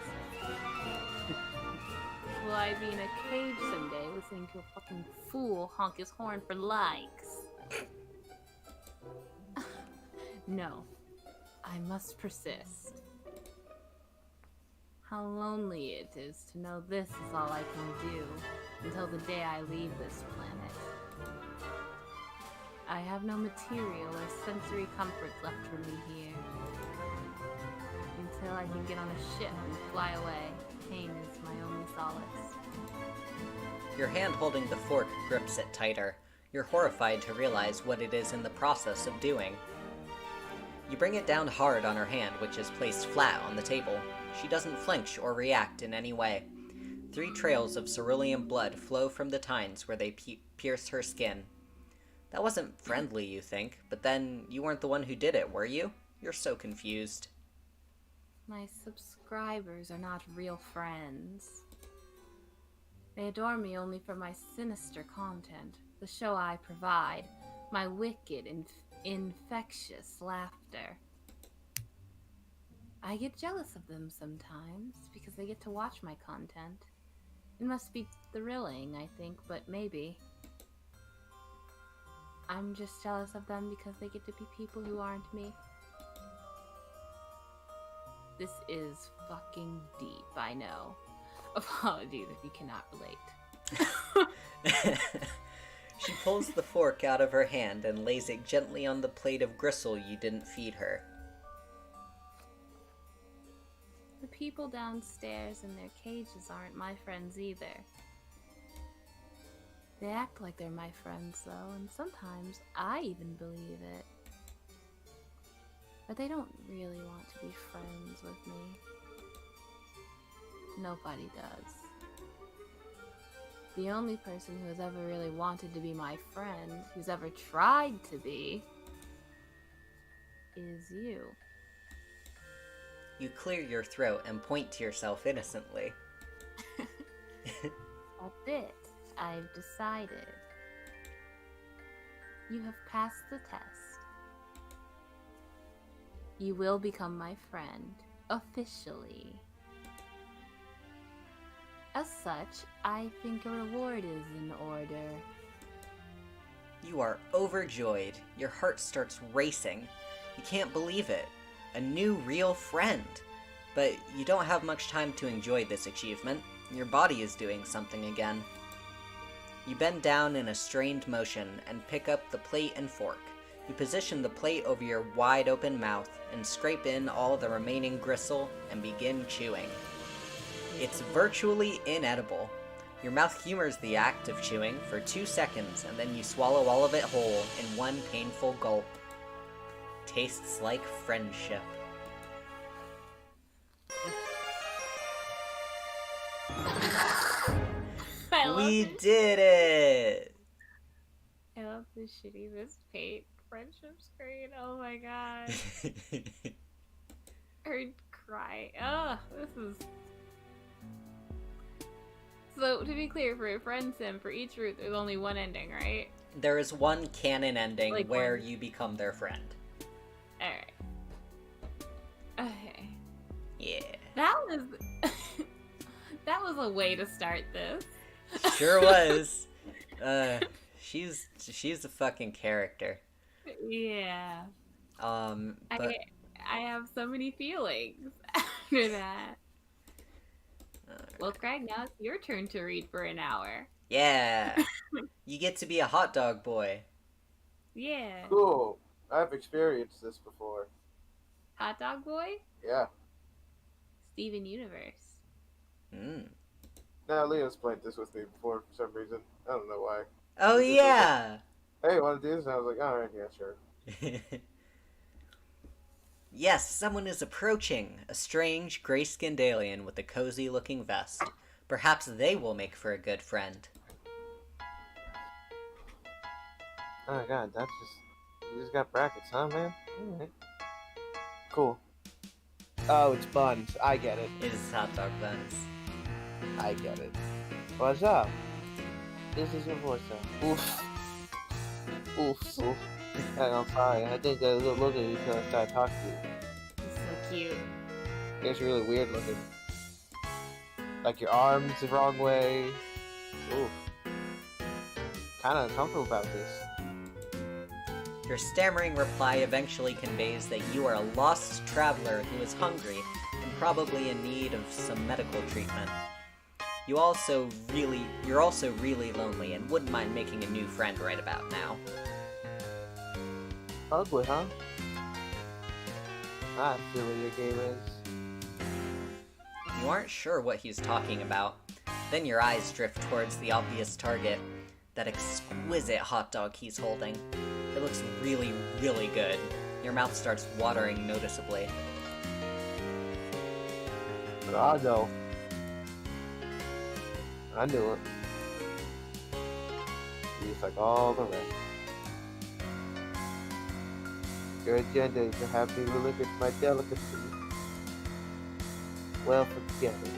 Will I be in a cage someday listening to a fucking fool honk his horn for likes? No, I must persist. How lonely it is to know this is all I can do until the day I leave this planet. I have no material or sensory comforts left for me here. Until I can get on a ship and fly away, pain is my only solace. Your hand holding the fork grips it tighter. You're horrified to realize what it is in the process of doing. You bring it down hard on her hand, which is placed flat on the table. She doesn't flinch or react in any way. 3 trails of cerulean blood flow from the tines where they pierce her skin. That wasn't friendly, you think, but then you weren't the one who did it, were you? You're so confused. My subscribers are not real friends. They adore me only for my sinister content, the show I provide, my wicked and infectious laughter. I get jealous of them sometimes because they get to watch my content. It must be thrilling, I think, but maybe. I'm just jealous of them because they get to be people who aren't me. This is fucking deep, I know. Apologies if you cannot relate. She pulls the fork out of her hand and lays it gently on the plate of gristle you didn't feed her. The people downstairs in their cages aren't my friends either. They act like they're my friends, though, and sometimes I even believe it. But they don't really want to be friends with me. Nobody does. The only person who has ever really wanted to be my friend, who's ever tried to be, is you. You clear your throat and point to yourself innocently. That's it. I've decided. You have passed the test. You will become my friend, officially. As such, I think a reward is in order. You are overjoyed. Your heart starts racing. You can't believe it. A new real friend. But you don't have much time to enjoy this achievement. Your body is doing something again. You bend down in a strained motion and pick up the plate and fork. You position the plate over your wide open mouth and scrape in all the remaining gristle and begin chewing. It's virtually inedible. Your mouth humors the act of chewing for 2 seconds, and then you swallow all of it whole in one painful gulp. Tastes like friendship. We did it! I love this shitty paint friendship screen. Oh my god. I'd cry. Ugh, this is... So, to be clear, for a Friendsim, for each route, there's only one ending, right? There is one canon ending Like where one... you become their friend. Alright. Okay. Yeah. That was... that was a way to start this. Sure was. She's a fucking character. Yeah. But... I have so many feelings after that. Well, Craig, now it's your turn to read for an hour. Yeah. You get to be a hot dog boy. Yeah. Cool. I've experienced this before. Hot dog boy? Yeah. Steven Universe. Now, Leo's played this with me before for some reason. I don't know why. Oh, yeah! Like, hey, want to do this? And I was like, alright, yeah, sure. Yes, someone is approaching. A strange, gray-skinned alien with a cozy-looking vest. Perhaps they will make for a good friend. Oh my god, that's just... You just got brackets, huh, man? Alright. Cool. Oh, it's buns. I get it. It is hot dog buns. I get it. What's up? This is your voice now. Oof. Oof. Oof. I'm sorry. I think I look at you until I start talking to you. He's so cute. It's really weird looking. Like your arms the wrong way. Oof. Kinda uncomfortable about this. Your stammering reply eventually conveys that you are a lost traveler who is hungry and probably in need of some medical treatment. You're also really lonely and wouldn't mind making a new friend right about now. Ugly, huh? I see what your game is. You aren't sure what he's talking about. Then your eyes drift towards the obvious target, that exquisite hot dog he's holding. It looks really, really good. Your mouth starts watering noticeably. I know. I knew it. Just like all the rest. Your agenda is to have me relinquish my delicacy. Well, forget it.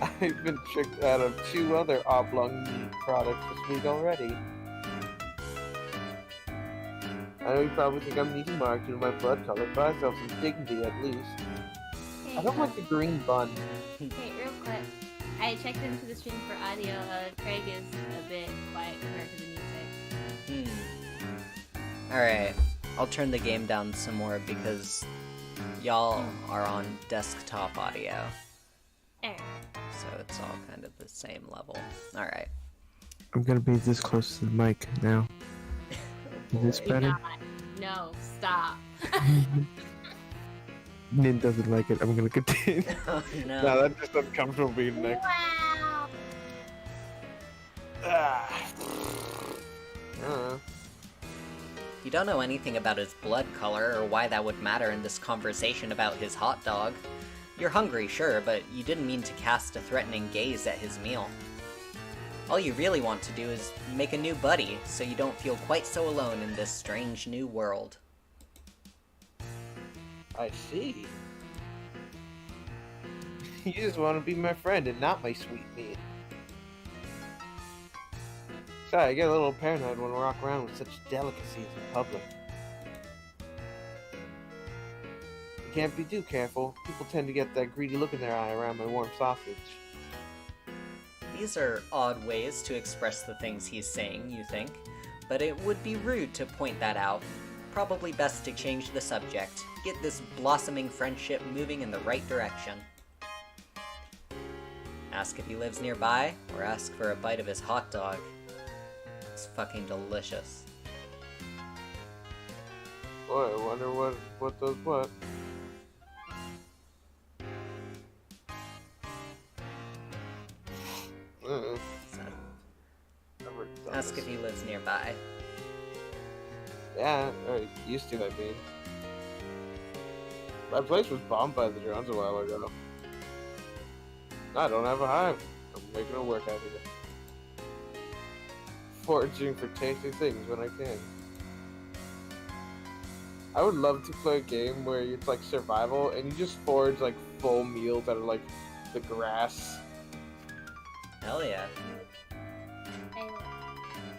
I've been tricked out of 2 other oblong meat products this week already. I know you probably think I'm needing marked due to my blood color, but I still have some dignity at least. Hey, I don't like the green bun. Hey, real quick. I checked into the stream for audio. Craig is a bit quiet compared to the music. Alright, I'll turn the game down some more because y'all are on desktop audio. So it's all kind of the same level. Alright. I'm gonna be this close to the mic now. Is this better? No, stop. Nin doesn't like it. I'm gonna continue. Oh no. No, that's just uncomfortable being next. Wow. You don't know anything about his blood color or why that would matter in this conversation about his hot dog. You're hungry, sure, but you didn't mean to cast a threatening gaze at his meal. All you really want to do is make a new buddy, so you don't feel quite so alone in this strange new world. I see. You just want to be my friend and not my sweet meat. Sorry, I get a little paranoid when I walk around with such delicacies in public. You can't be too careful. People tend to get that greedy look in their eye around my warm sausage. These are odd ways to express the things he's saying, you think, but it would be rude to point that out. Probably best to change the subject, get this blossoming friendship moving in the right direction. Ask if he lives nearby, or ask for a bite of his hot dog. It's fucking delicious. Boy, I wonder what does what. nearby. Yeah, or it used to, I mean. My place was bombed by the drones a while ago. I don't have a hive. I'm making it work out here. Foraging for tasty things when I can. I would love to play a game where it's like survival and you just forage like full meals out of like the grass. Hell yeah.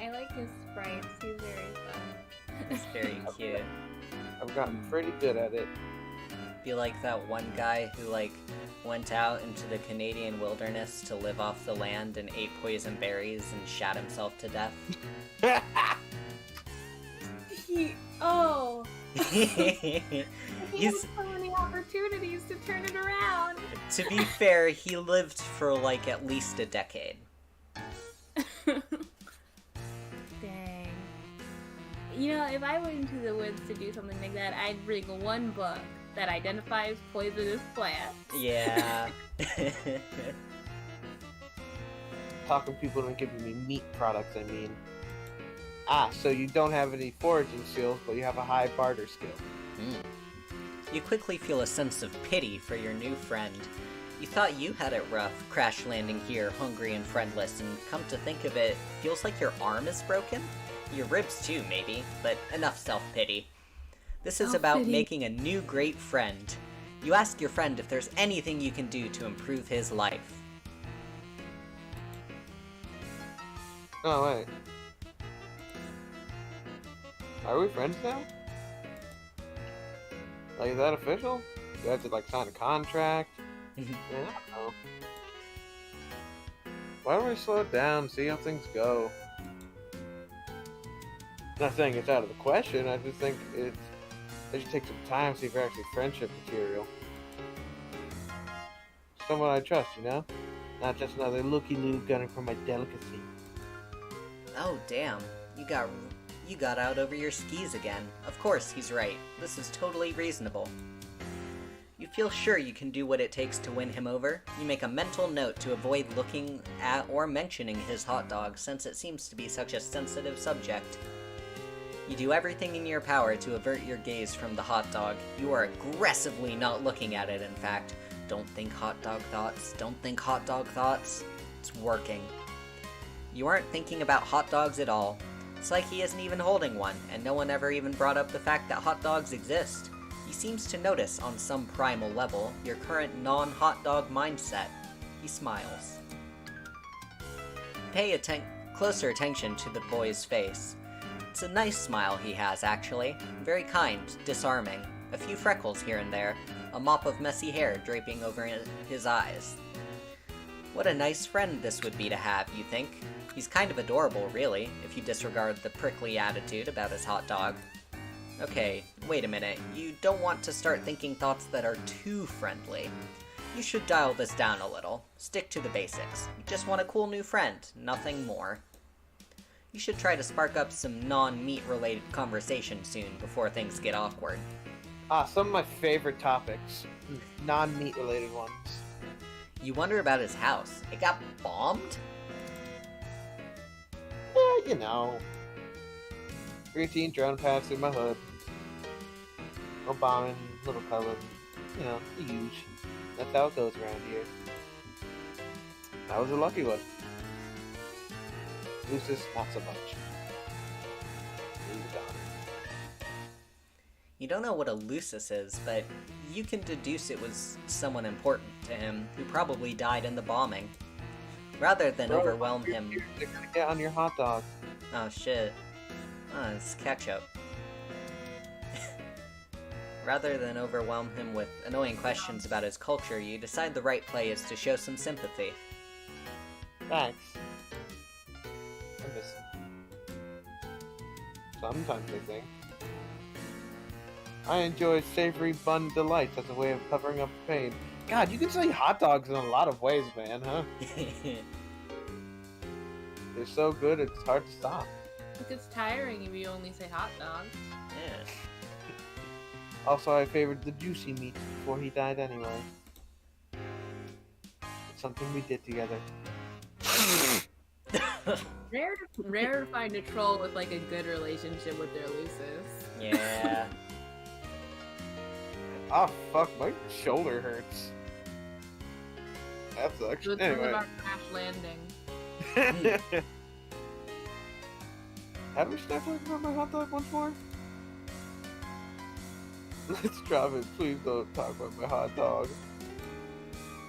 I like his sprites. He's very fun. It's very cute. I've gotten pretty good at it. Be like that one guy who like went out into the Canadian wilderness to live off the land and ate poison berries and shot himself to death. He He's, had so many opportunities to turn it around. to be fair, he lived for like at least a decade. Dang. You know, if I went into the woods to do something like that, I'd bring one book that identifies poisonous plants. Yeah. Talking people into giving me meat products, I mean. Ah, so you don't have any foraging skills, but you have a high barter skill. You quickly feel a sense of pity for your new friend. You thought you had it rough, crash landing here, hungry and friendless, and come to think of it, feels like your arm is broken? Your ribs too, maybe, but enough self-pity. This is about Self-pity. making a new great friend. You ask your friend if there's anything you can do to improve his life. Oh, wait. Are we friends now? Like, is that official? Do I have to, like, sign a contract? Yeah, I don't know. Why don't we slow it down, see how things go? Not saying it's out of the question, I just think I should take some time, see if we're actually friendship material. Someone I trust, you know? Not just another looky-loo gunning for my delicacy. Oh, damn. You got out over your skis again. Of course, he's right. This is totally reasonable. You feel sure you can do what it takes to win him over. You make a mental note to avoid looking at or mentioning his hot dog, since it seems to be such a sensitive subject. You do everything in your power to avert your gaze from the hot dog. You are aggressively not looking at it, in fact. Don't think hot dog thoughts. Don't think hot dog thoughts. It's working. You aren't thinking about hot dogs at all. It's like he isn't even holding one, and no one ever even brought up the fact that hot dogs exist. He seems to notice, on some primal level, your current non-hot dog mindset. He smiles. Pay closer attention to the boy's face. It's a nice smile he has, actually. Very kind, disarming. A few freckles here and there. A mop of messy hair draping over his eyes. What a nice friend this would be to have, you think? He's kind of adorable, really, if you disregard the prickly attitude about his hot dog. Okay, wait a minute. You don't want to start thinking thoughts that are too friendly. You should dial this down a little. Stick to the basics. You just want a cool new friend, nothing more. You should try to spark up some non-meat related conversation soon before things get awkward. Ah, some of my favorite topics. Non-meat related ones. You wonder about his house. It got bombed? Yeah, you know. Routine drone pass through my hood. No bombing, little pellet. You know, the huge. That's how it goes around here. I was a lucky one. Lucis, not so much. Moved on. You don't know what a lucis is, but you can deduce it was someone important to him who probably died in the bombing. Rather than Bro, overwhelm him... They're gonna get on your hot dog. Oh shit. Oh, it's ketchup. Rather than overwhelm him with annoying questions about his culture, you decide the right play is to show some sympathy. Thanks. I miss him. Sometimes I think. I enjoy savory bun delights as a way of covering up pain. God, you can say hot dogs in a lot of ways, man, huh? They're so good, it's hard to stop. It gets tiring if you only say hot dogs. Yeah. Also, I favored the juicy meat before he died anyway. It's something we did together. Rare to find a troll with like a good relationship with their Lucis. Yeah. Ah, fuck, my shoulder hurts. That sucks. So it's Anyway. about crash landing. Have we stopped talking about my hot dog once more? Let's drop it. Please don't talk about my hot dog.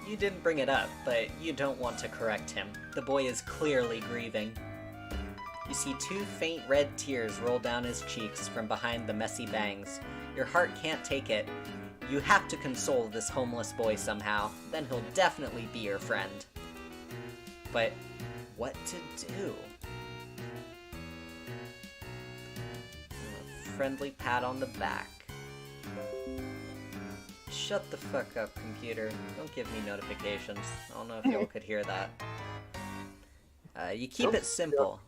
You didn't bring it up, but you don't want to correct him. The boy is clearly grieving. You see 2 faint red tears roll down his cheeks from behind the messy bangs. Your heart can't take it. You have to console this homeless boy somehow, then he'll definitely be your friend. But what to do? A friendly pat on the back. Shut the fuck up, computer. Don't give me notifications. I don't know if y'all could hear that. You keep it simple.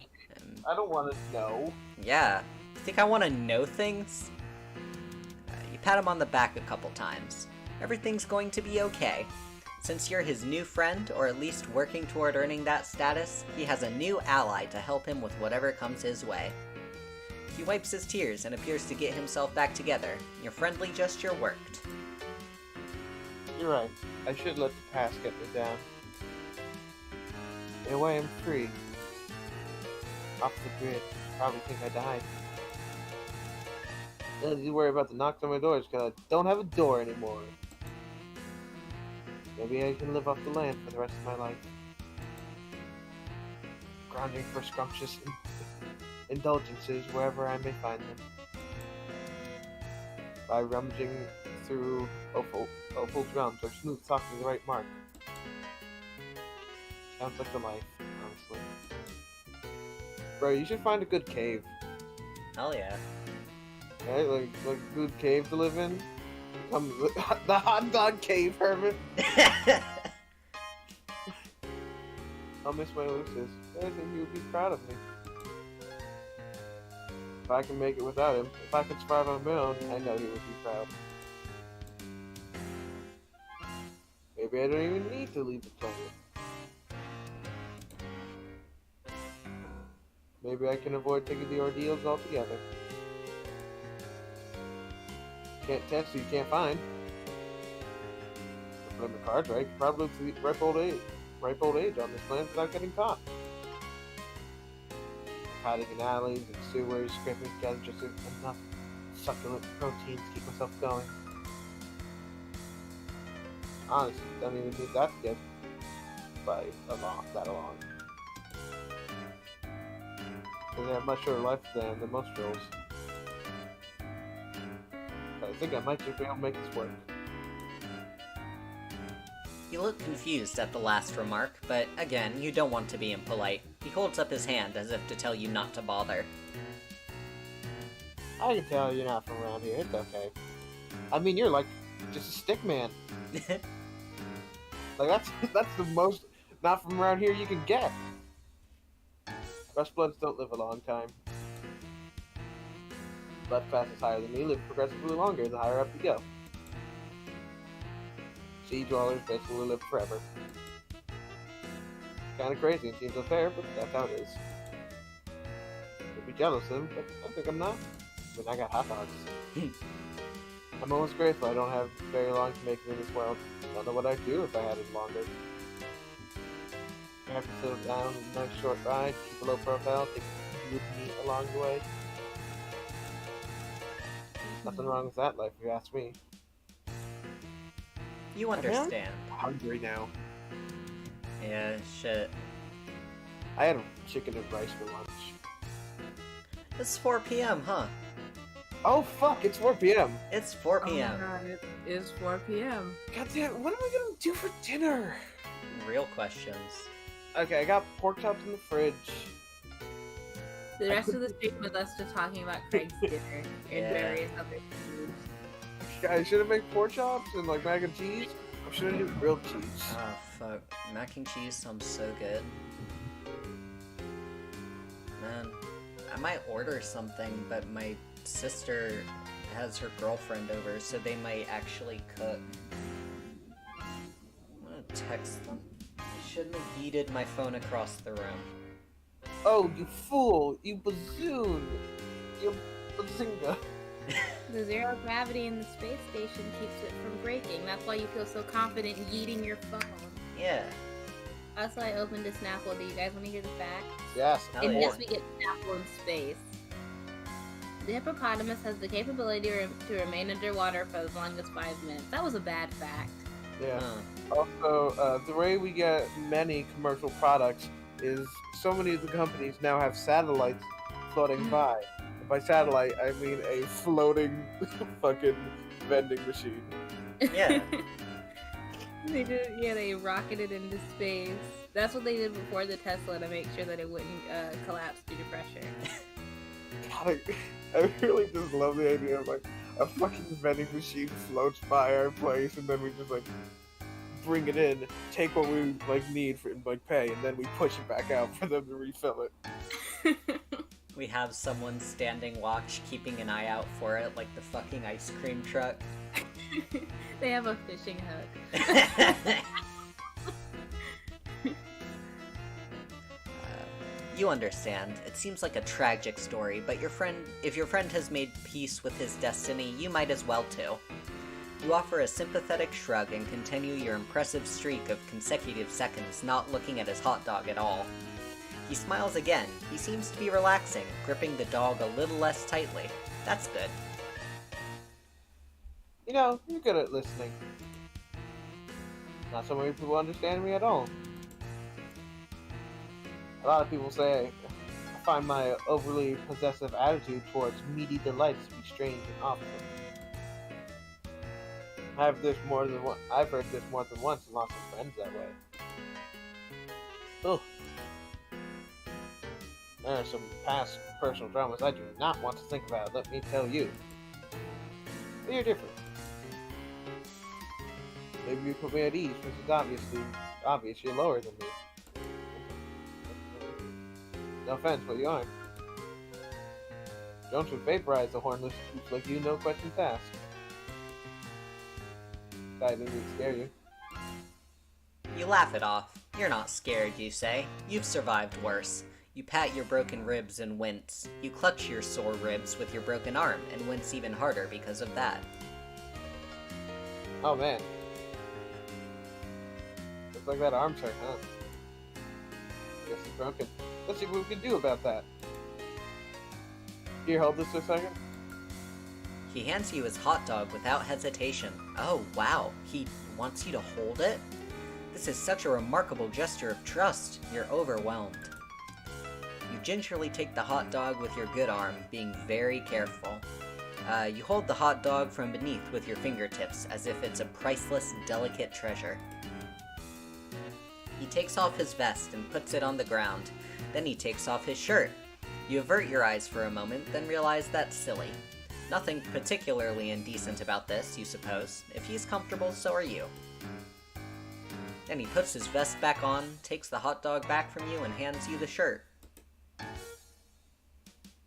I don't want to know. Yeah. You think I want to know things? You pat him on the back a couple times. Everything's going to be okay. Since you're his new friend, or at least working toward earning that status, he has a new ally to help him with whatever comes his way. He wipes his tears and appears to get himself back together. Your friendly gesture worked. You're right. I should let the past get me down. In a way, I'm free. Off the grid. Probably think I died. Don't need to worry about the knocks on my doors because I don't have a door anymore. Maybe I can live off the land for the rest of my life. Grounding for scrumptious indulgences wherever I may find them. By rummaging through awful drums or smooth talking the right mark. Sounds like the life, honestly. Bro, you should find a good cave. Hell yeah. Right? Like a good cave to live in. Become the hot dog cave hermit. I'll miss my Lucis. I think he would be proud of me. If I can make it without him, if I can survive on my own, I know he would be proud. Maybe I don't even need to leave the planet. Maybe I can avoid taking the ordeals altogether. Can't test so you can't find. If I'm the cards right, probably to the ripe old age on this planet without getting caught. Hiding in alleys and sewers, scraping together just enough succulent protein to keep myself going. Honestly, don't even need that to get by that along. Because they have much shorter lifespan than most trolls. But I think I might just be able to make this work. You look confused at the last remark, but again, you don't want to be impolite. He holds up his hand as if to tell you not to bother. I can tell you're not from around here, it's okay. I mean, you're like just a stick man. Like that's the most not from around here you can get. Rustbloods don't live a long time. Blood classes higher than me live progressively longer the higher up you go. Sea dwellers basically live forever. Kinda crazy and seems unfair, but that's how it is. I'd be jealous of him, but I think I'm not. I mean, I got hot dogs. I'm almost grateful I don't have very long to make it in this world. Don't know what I'd do if I had it longer. I have to settle down, a nice short ride, keep a low profile, take it with me along the way. Nothing wrong with that life, if you ask me. You understand. I'm hungry now. Yeah, shit. I had chicken and rice for lunch. It's 4 p.m., huh? Oh fuck, it's 4 p.m. It's 4 Oh p.m. my god, it is 4 p.m. God damn, what am I gonna do for dinner? Real questions. Okay, I got pork chops in the fridge. The rest of the stream was us just talking about Craig's dinner and Yeah. various other foods. I should have made pork chops and like mac and cheese. Or should I do grilled cheese? Ah, fuck. Mac and cheese sounds so good. Man, I might order something, but my sister has her girlfriend over, so they might actually cook. I'm gonna text them. I shouldn't have yeeted my phone across the room. Oh, you fool! You bazoon! You bazinga! The zero gravity in the space station keeps it from breaking. That's why you feel so confident yeeting your phone. Yeah. Also, I opened a Snapple. Do you guys want to hear the facts? Yes, Hell And yeah. yes, we get Snapple in space. The hippopotamus has the capability to remain underwater for as long as 5 minutes. That was a bad fact. Yeah. Huh. Also, the way we get many commercial products is so many of the companies now have satellites floating by. And by satellite, I mean a floating fucking vending machine. Yeah. They rocketed into space. That's what they did before the Tesla to make sure that it wouldn't collapse due to pressure. God, I really just love the idea of like a fucking vending machine floats by our place, and then we just like bring it in, take what we like need for like pay, and then we push it back out for them to refill it. We have someone standing watch, keeping an eye out for it, like the fucking ice cream truck. They have a fishing hook. You understand. It seems like a tragic story, but if your friend has made peace with his destiny, you might as well too. You offer a sympathetic shrug and continue your impressive streak of consecutive seconds not looking at his hot dog at all. He smiles again. He seems to be relaxing, gripping the dog a little less tightly. That's good. You know, you're good at listening. Not so many people understand me at all. A lot of people say I find my overly possessive attitude towards meaty delights to be strange and awful. I've heard this more than once and lost some friends that way. Oh. There are some past personal dramas I do not want to think about, let me tell you. But you're different. Maybe you put me at ease, which is obvious you're lower than me. No offense, but you aren't. Jones would vaporize the hornless troops like you, no questions asked. I didn't even scare you. You laugh it off. You're not scared, you say. You've survived worse. You pat your broken ribs and wince. You clutch your sore ribs with your broken arm and wince even harder because of that. Oh man. Looks like that arm's hurt, huh? Guess it's broken. Let's see what we can do about that. Here, hold this for a second. He hands you his hot dog without hesitation. Oh, wow. He wants you to hold it? This is such a remarkable gesture of trust. You're overwhelmed. You gingerly take the hot dog with your good arm, being very careful. You hold the hot dog from beneath with your fingertips, as if it's a priceless, delicate treasure. He takes off his vest and puts it on the ground. Then he takes off his shirt. You avert your eyes for a moment, then realize that's silly. Nothing particularly indecent about this, you suppose. If he's comfortable, so are you. Then he puts his vest back on, takes the hot dog back from you, and hands you the shirt.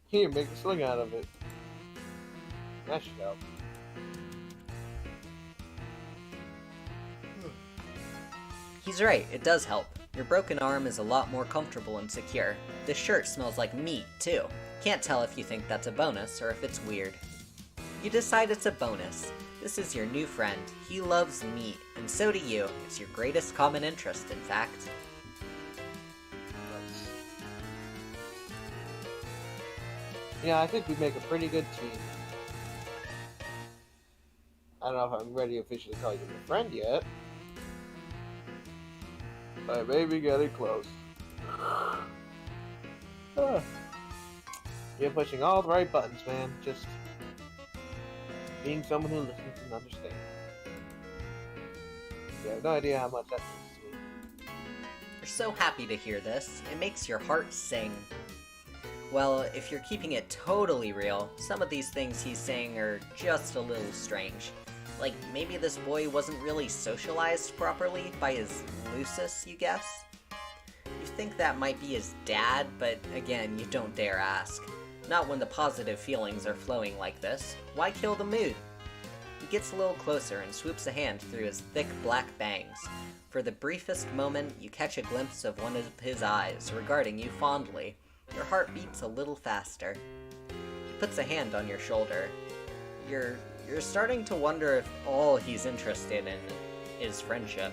Here, make a sling out of it. That should help. He's right, it does help. Your broken arm is a lot more comfortable and secure. This shirt smells like meat, too. Can't tell if you think that's a bonus or if it's weird. You decide it's a bonus. This is your new friend. He loves meat, and so do you. It's your greatest common interest, in fact. Yeah, I think we make a pretty good team. I don't know if I'm ready to officially call you my friend yet. But I may be getting close. You're pushing all the right buttons, man. Just being someone who listens and understands. You have no idea how much that means to me. We're so happy to hear this. It makes your heart sing. Well, if you're keeping it totally real, some of these things he's saying are just a little strange. Like, maybe this boy wasn't really socialized properly by his Lucis, you guess? You think that might be his dad, but again, you don't dare ask. Not when the positive feelings are flowing like this. Why kill the mood? He gets a little closer and swoops a hand through his thick black bangs. For the briefest moment, you catch a glimpse of one of his eyes, regarding you fondly. Your heart beats a little faster. He puts a hand on your shoulder. You're starting to wonder if all he's interested in is friendship.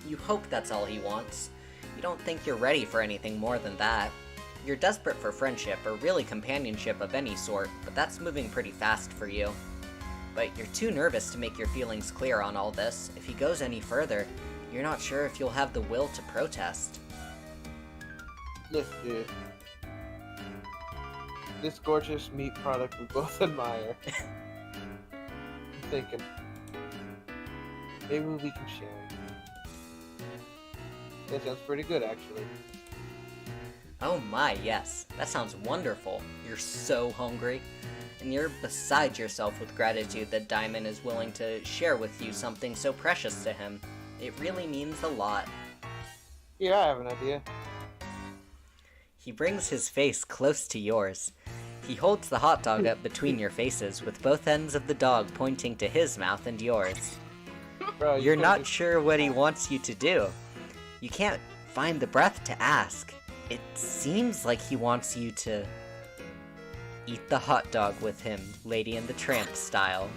You hope that's all he wants. You don't think you're ready for anything more than that. You're desperate for friendship, or really companionship of any sort, but that's moving pretty fast for you. But you're too nervous to make your feelings clear on all this. If he goes any further, you're not sure if you'll have the will to protest. Yes, dude. This gorgeous meat product we both admire. I'm thinking, maybe we can share it. That sounds pretty good, actually. Oh my, yes. That sounds wonderful. You're so hungry. And you're beside yourself with gratitude that Diamond is willing to share with you something so precious to him. It really means a lot. Yeah, I have an idea. He brings his face close to yours. He holds the hot dog up between your faces, with both ends of the dog pointing to his mouth and yours. Bro, You're not sure what he wants you to do. You can't find the breath to ask. It seems like he wants you to eat the hot dog with him, Lady and the Tramp style.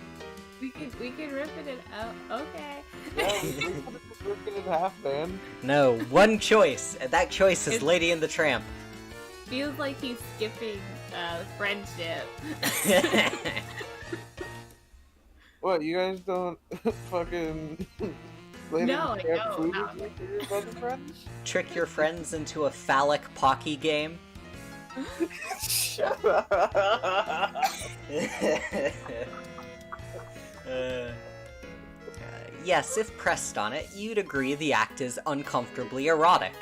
We can rip it out. Okay. Yeah, we're rip it in half, man. No, one choice, and that choice is Lady and the Tramp. Feels like he's skipping friendship. What, you guys don't fucking No, I don't. food No. with your brother friends? Trick your friends into a phallic Pocky game. Shut up. Yes, if pressed on it, you'd agree the act is uncomfortably erotic.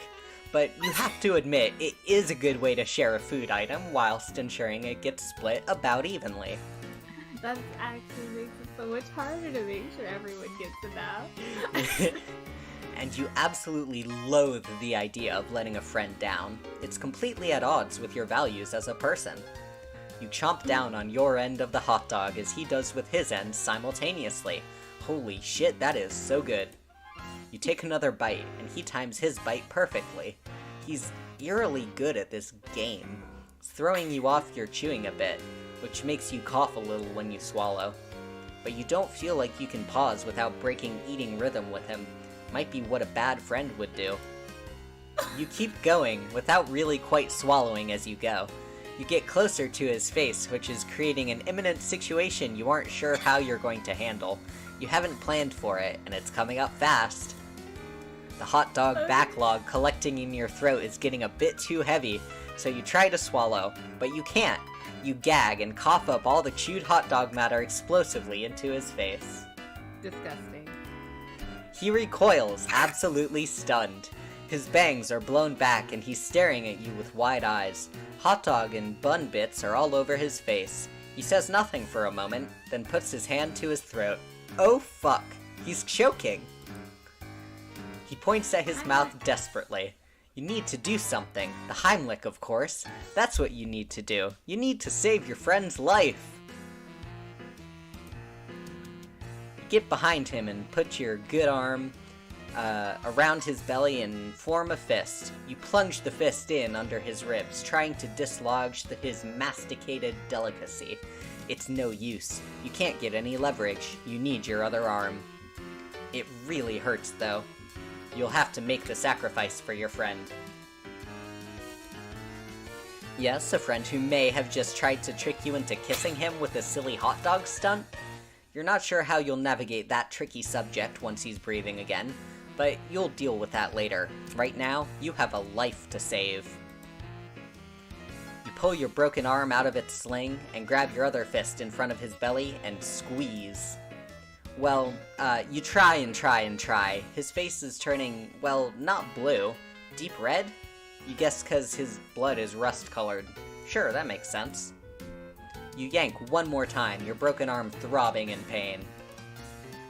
But you have to admit, it is a good way to share a food item whilst ensuring it gets split about evenly. That actually makes it so much harder to make sure everyone gets enough. And you absolutely loathe the idea of letting a friend down. It's completely at odds with your values as a person. You chomp down on your end of the hot dog as he does with his end simultaneously. Holy shit, that is so good. You take another bite, and he times his bite perfectly. He's eerily good at this game. It's throwing you off your chewing a bit, which makes you cough a little when you swallow. But you don't feel like you can pause without breaking eating rhythm with him. Might be what a bad friend would do. You keep going, without really quite swallowing as you go. You get closer to his face, which is creating an imminent situation you aren't sure how you're going to handle. You haven't planned for it, and it's coming up fast. The hot dog backlog collecting in your throat is getting a bit too heavy, so you try to swallow, but you can't. You gag and cough up all the chewed hot dog matter explosively into his face. Disgusting. He recoils, absolutely stunned. His bangs are blown back and he's staring at you with wide eyes. Hot dog and bun bits are all over his face. He says nothing for a moment, then puts his hand to his throat. Oh fuck, he's choking. He points at his mouth desperately. You need to do something. The Heimlich, of course. That's what you need to do. You need to save your friend's life. Get behind him and put your good arm around his belly and form a fist. You plunge the fist in under his ribs, trying to dislodge his masticated delicacy. It's no use. You can't get any leverage. You need your other arm. It really hurts, though. You'll have to make the sacrifice for your friend. Yes, a friend who may have just tried to trick you into kissing him with a silly hot dog stunt. You're not sure how you'll navigate that tricky subject once he's breathing again, but you'll deal with that later. Right now, you have a life to save. You pull your broken arm out of its sling and grab your other fist in front of his belly and squeeze. Well, you try and try and try. His face is turning, well, not blue. Deep red? You guess 'cause his blood is rust-colored. Sure, that makes sense. You yank one more time, your broken arm throbbing in pain.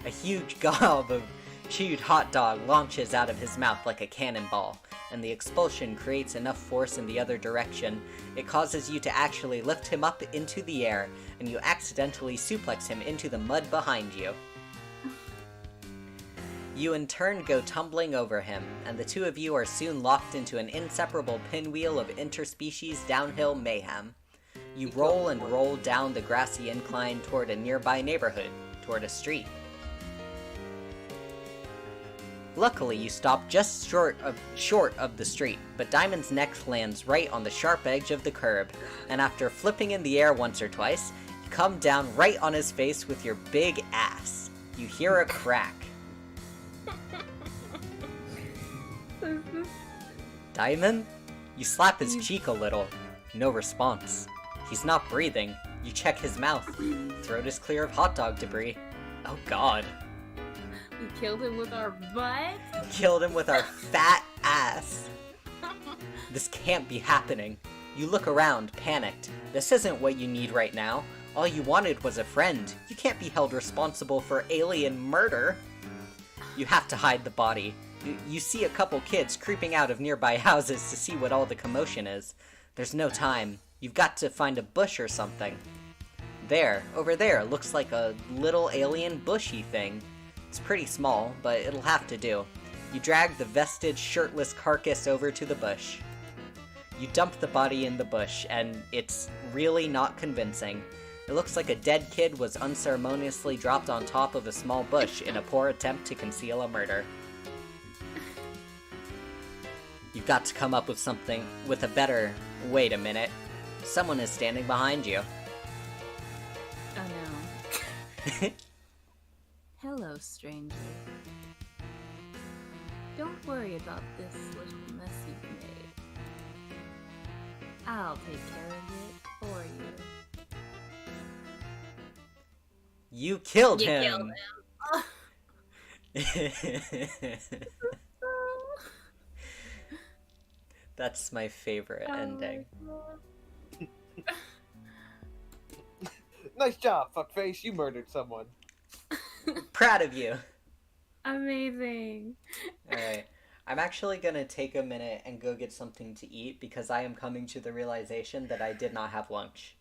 A huge gob of chewed hot dog launches out of his mouth like a cannonball, and the expulsion creates enough force in the other direction, it causes you to actually lift him up into the air, and you accidentally suplex him into the mud behind you. You in turn go tumbling over him, and the two of you are soon locked into an inseparable pinwheel of interspecies downhill mayhem. You roll and roll down the grassy incline toward a nearby neighborhood, toward a street. Luckily, you stop just short of the street, but Diamond's neck lands right on the sharp edge of the curb, and after flipping in the air once or twice, you come down right on his face with your big ass. You hear a crack. Diamond? You slap his cheek a little. No response. He's not breathing. You check his mouth. Throat is clear of hot dog debris. Oh god. We killed him with our butt? Killed him with our fat ass. This can't be happening. You look around, panicked. This isn't what you need right now. All you wanted was a friend. You can't be held responsible for alien murder. You have to hide the body. You see a couple kids creeping out of nearby houses to see what all the commotion is. There's no time. You've got to find a bush or something. There, over there, looks like a little alien bushy thing. It's pretty small, but it'll have to do. You drag the vested, shirtless carcass over to the bush. You dump the body in the bush, and it's really not convincing. It looks like a dead kid was unceremoniously dropped on top of a small bush in a poor attempt to conceal a murder. You've got to come up with something, with a better... Wait a minute. Someone is standing behind you. Oh no. Hello, stranger. Don't worry about this little mess you've made. I'll take care of it for you. You killed You him! killed him. That's my favorite ending. Nice job, fuckface. You murdered someone. Proud of you. Amazing. Alright. I'm actually gonna take a minute and go get something to eat because I am coming to the realization that I did not have lunch.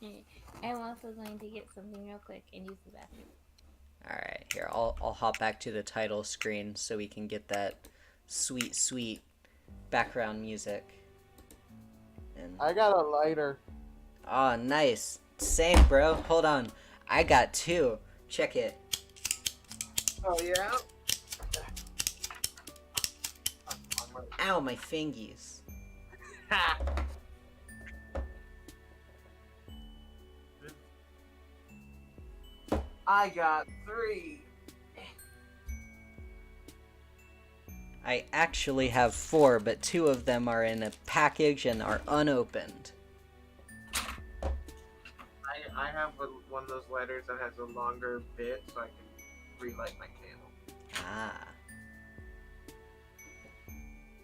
I'm also going to get something real quick and use the bathroom. Alright, here, I'll hop back to the title screen so we can get that sweet, sweet background music. And I got a lighter. oh, nice. Same, bro. Hold on. I got two. Check it. Oh, yeah? Ow, my fingies. Ha! I got 3. I actually have 4, but 2 of them are in a package and are unopened. I have one of those lighters that has a longer bit so I can relight my candle. Ah.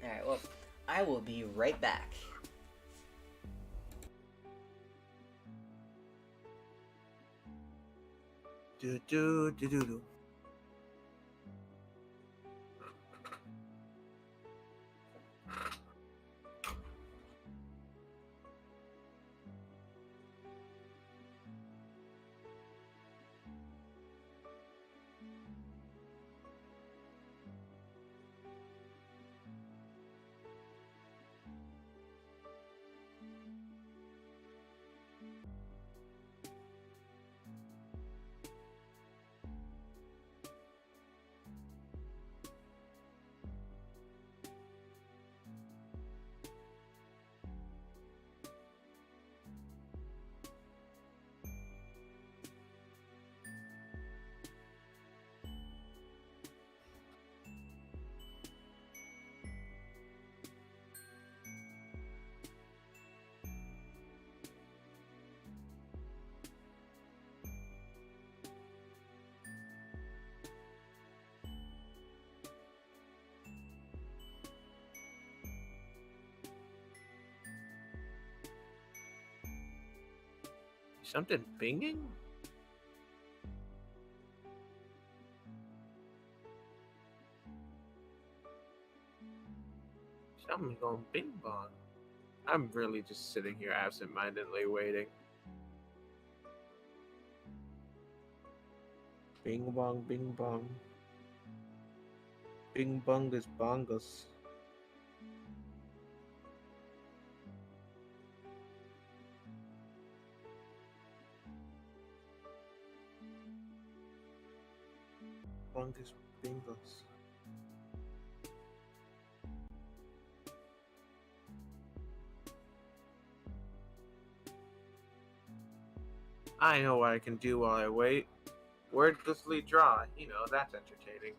Alright, well, I will be right back. Do do do do do. Something binging? Something's going bing bong. I'm really just sitting here absent-mindedly waiting. Bing bong, bing bong. Bing bungus bongus. Bungus bingus. I know what I can do while I wait. Wordlessly draw. You know, that's entertaining.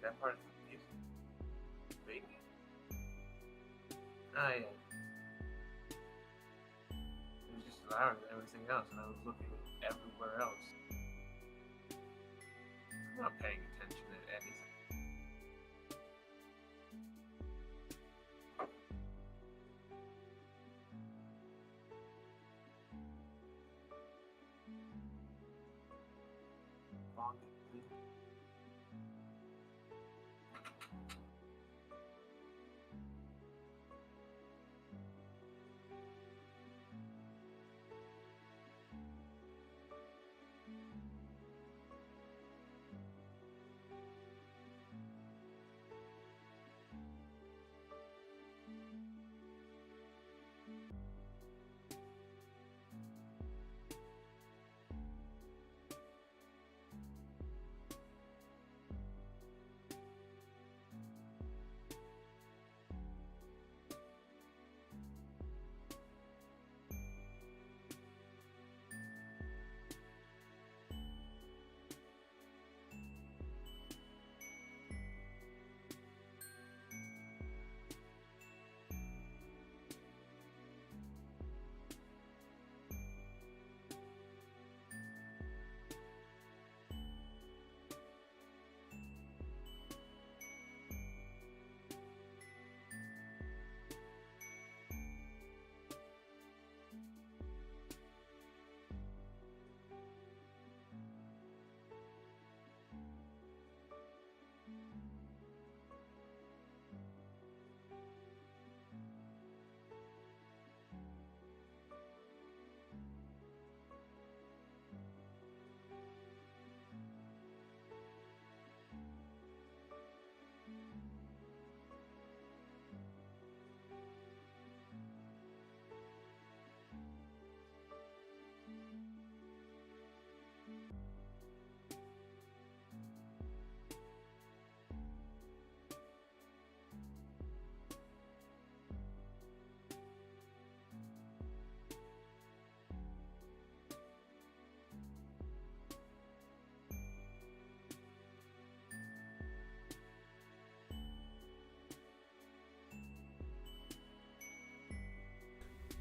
That part of the music. Baby. Ah, yeah. It was just louder than everything else, and I was looking everywhere else. I'm not paying attention to anything.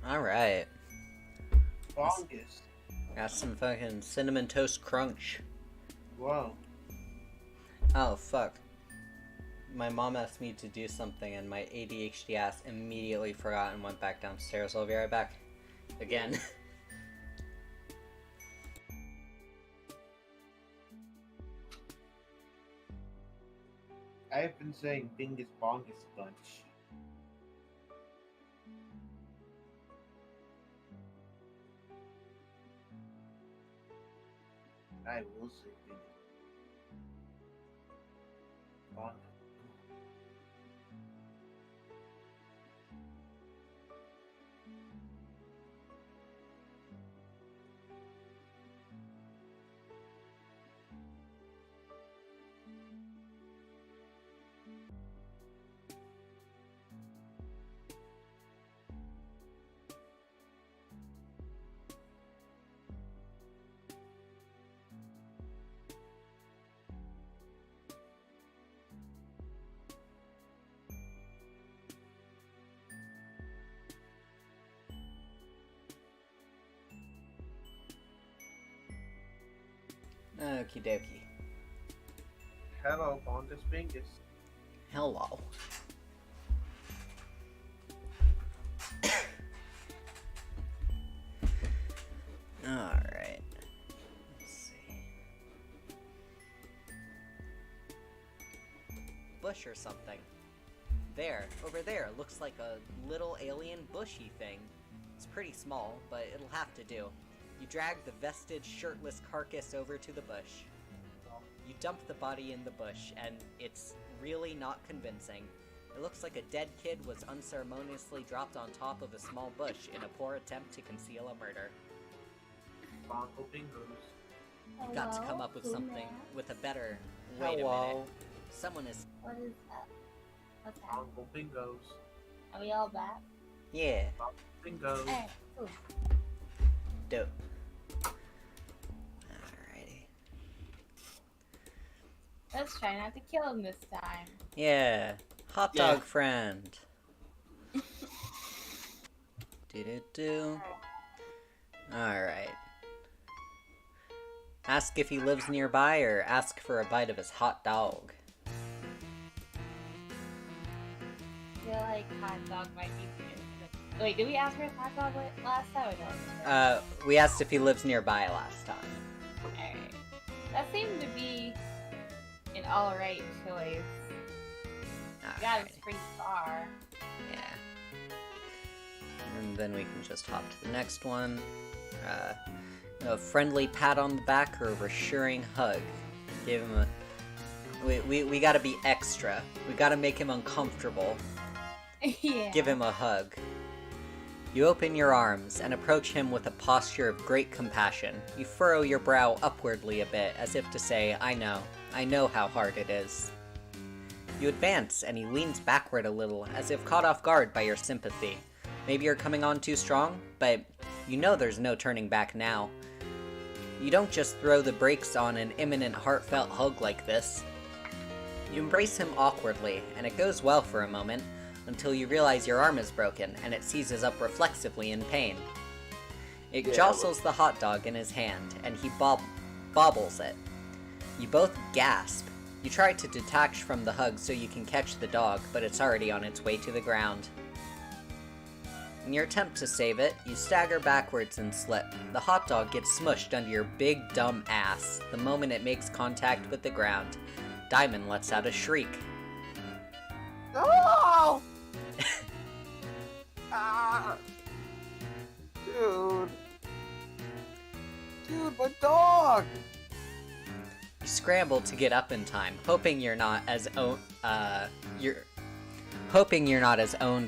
Alright. Bongus. Got some fucking cinnamon toast crunch. Wow. Oh, fuck. My mom asked me to do something and my ADHD ass immediately forgot and went back downstairs. I'll be right back. Again. I've been saying bingus bongus a bunch. I will say bingus bongus. Okie dokie. Hello, bongus bingus. Hello. Alright. Let's see. Bush or something. There, over there, looks like a little alien bushy thing. It's pretty small, but it'll have to do. You drag the vested, shirtless carcass over to the bush. You dump the body in the bush, and it's really not convincing. It looks like a dead kid was unceremoniously dropped on top of a small bush in a poor attempt to conceal a murder. Bongo Bingos. You've got to come up with something with a better... Wait a minute. Someone is... What is that? What's happening? Bongo Bingos. Are we all back? Yeah. Bongo Bingos. Hey, ooh. Dope. Alrighty. Let's try not to kill him this time. Yeah. Hot dog friend. Do-do-do. Alright. Ask if he lives nearby, or ask for a bite of his hot dog. I feel like hot dog might be good. Wait, did we ask for his hot dog last time? We asked if he lives nearby last time. Alright. That seemed to be an alright choice. God, it's pretty far. Yeah. And then we can just hop to the next one. A friendly pat on the back or a reassuring hug. Give him a... We gotta be extra. We gotta make him uncomfortable. Yeah. Give him a hug. You open your arms and approach him with a posture of great compassion. You furrow your brow upwardly a bit, as if to say, I know how hard it is. You advance, and he leans backward a little, as if caught off guard by your sympathy. Maybe you're coming on too strong, but you know there's no turning back now. You don't just throw the brakes on an imminent heartfelt hug like this. You embrace him awkwardly, and it goes well for a moment, until you realize your arm is broken, and it seizes up reflexively in pain. It jostles the hot dog in his hand, and he bobbles it. You both gasp. You try to detach from the hug so you can catch the dog, but it's already on its way to the ground. In your attempt to save it, you stagger backwards and slip. The hot dog gets smushed under your big, dumb ass the moment it makes contact with the ground. Diamond lets out a shriek. No! Ah! Dude, my dog! You scramble to get up in time, hoping you're not as owned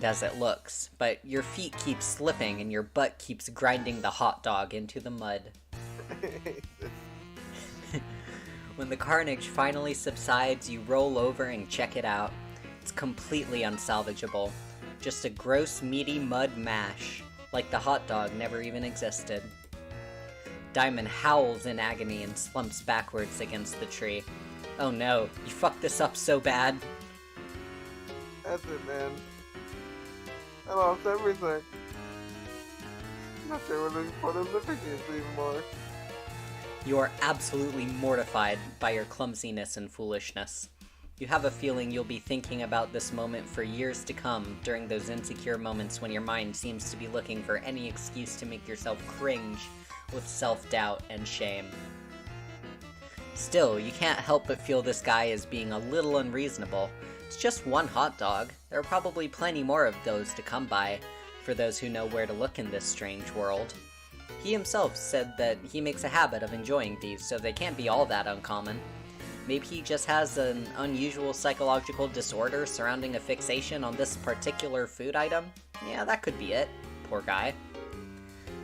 as it looks, but your feet keep slipping and your butt keeps grinding the hot dog into the mud. When the carnage finally subsides, you roll over and check it out. It's completely unsalvageable. Just a gross, meaty mud mash, like the hot dog never even existed. Diamond howls in agony and slumps backwards against the tree. Oh no, you fucked this up so bad. That's it, man. I lost everything. I'm not sure what to put in the pictures anymore. You are absolutely mortified by your clumsiness and foolishness. You have a feeling you'll be thinking about this moment for years to come during those insecure moments when your mind seems to be looking for any excuse to make yourself cringe with self-doubt and shame. Still, you can't help but feel this guy is being a little unreasonable. It's just one hot dog. There are probably plenty more of those to come by, for those who know where to look in this strange world. He himself said that he makes a habit of enjoying these, so they can't be all that uncommon. Maybe he just has an unusual psychological disorder surrounding a fixation on this particular food item? Yeah, that could be it. Poor guy.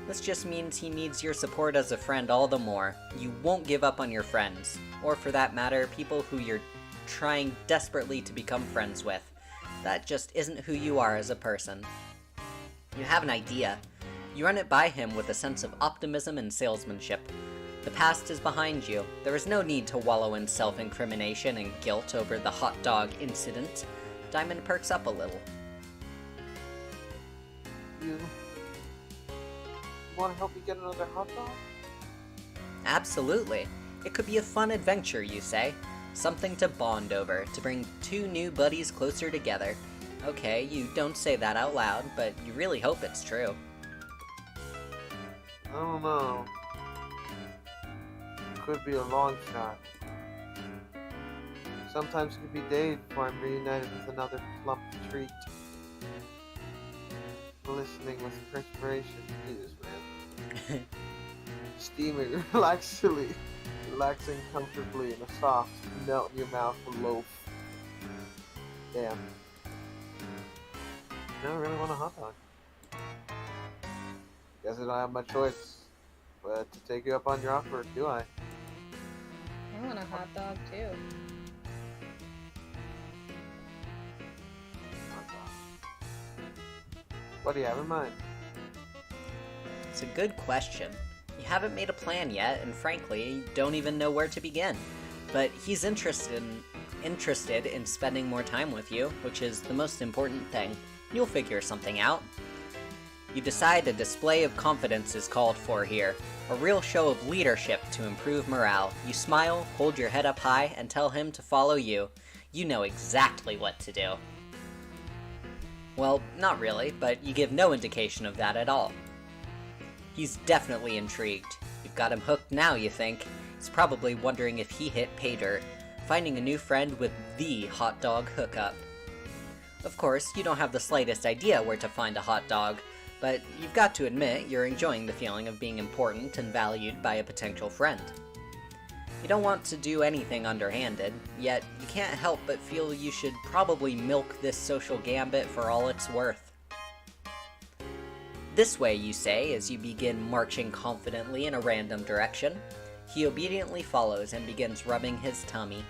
This just means he needs your support as a friend all the more. You won't give up on your friends, or for that matter, people who you're trying desperately to become friends with. That just isn't who you are as a person. You have an idea. You run it by him with a sense of optimism and salesmanship. The past is behind you. There is no need to wallow in self-incrimination and guilt over the hot dog incident. Diamond perks up a little. You want to help me get another hot dog? Absolutely. It could be a fun adventure, you say. Something to bond over, to bring two new buddies closer together. Okay, you don't say that out loud, but you really hope it's true. I don't know. Could be a long shot. Sometimes it could be days before I'm reunited with another plump treat. Glistening with perspiration. Jesus, man. Steaming relaxing comfortably in a soft, melt in your mouth loaf. Damn. Now I really want a hot dog. Guess I don't have much choice but to take you up on your offer, do I? I want a hot dog too. Hot dog. What do you have in mind? It's a good question. You haven't made a plan yet, and frankly, you don't even know where to begin. But he's interested in spending more time with you, which is the most important thing. You'll figure something out. You decide a display of confidence is called for here, a real show of leadership to improve morale. You smile, hold your head up high, and tell him to follow you. You know exactly what to do. Well, not really, but you give no indication of that at all. He's definitely intrigued. You've got him hooked now, you think. He's probably wondering if he hit pay dirt, finding a new friend with the hot dog hookup. Of course, you don't have the slightest idea where to find a hot dog, but you've got to admit you're enjoying the feeling of being important and valued by a potential friend. You don't want to do anything underhanded, yet you can't help but feel you should probably milk this social gambit for all it's worth. This way, you say, as you begin marching confidently in a random direction. He obediently follows and begins rubbing his tummy.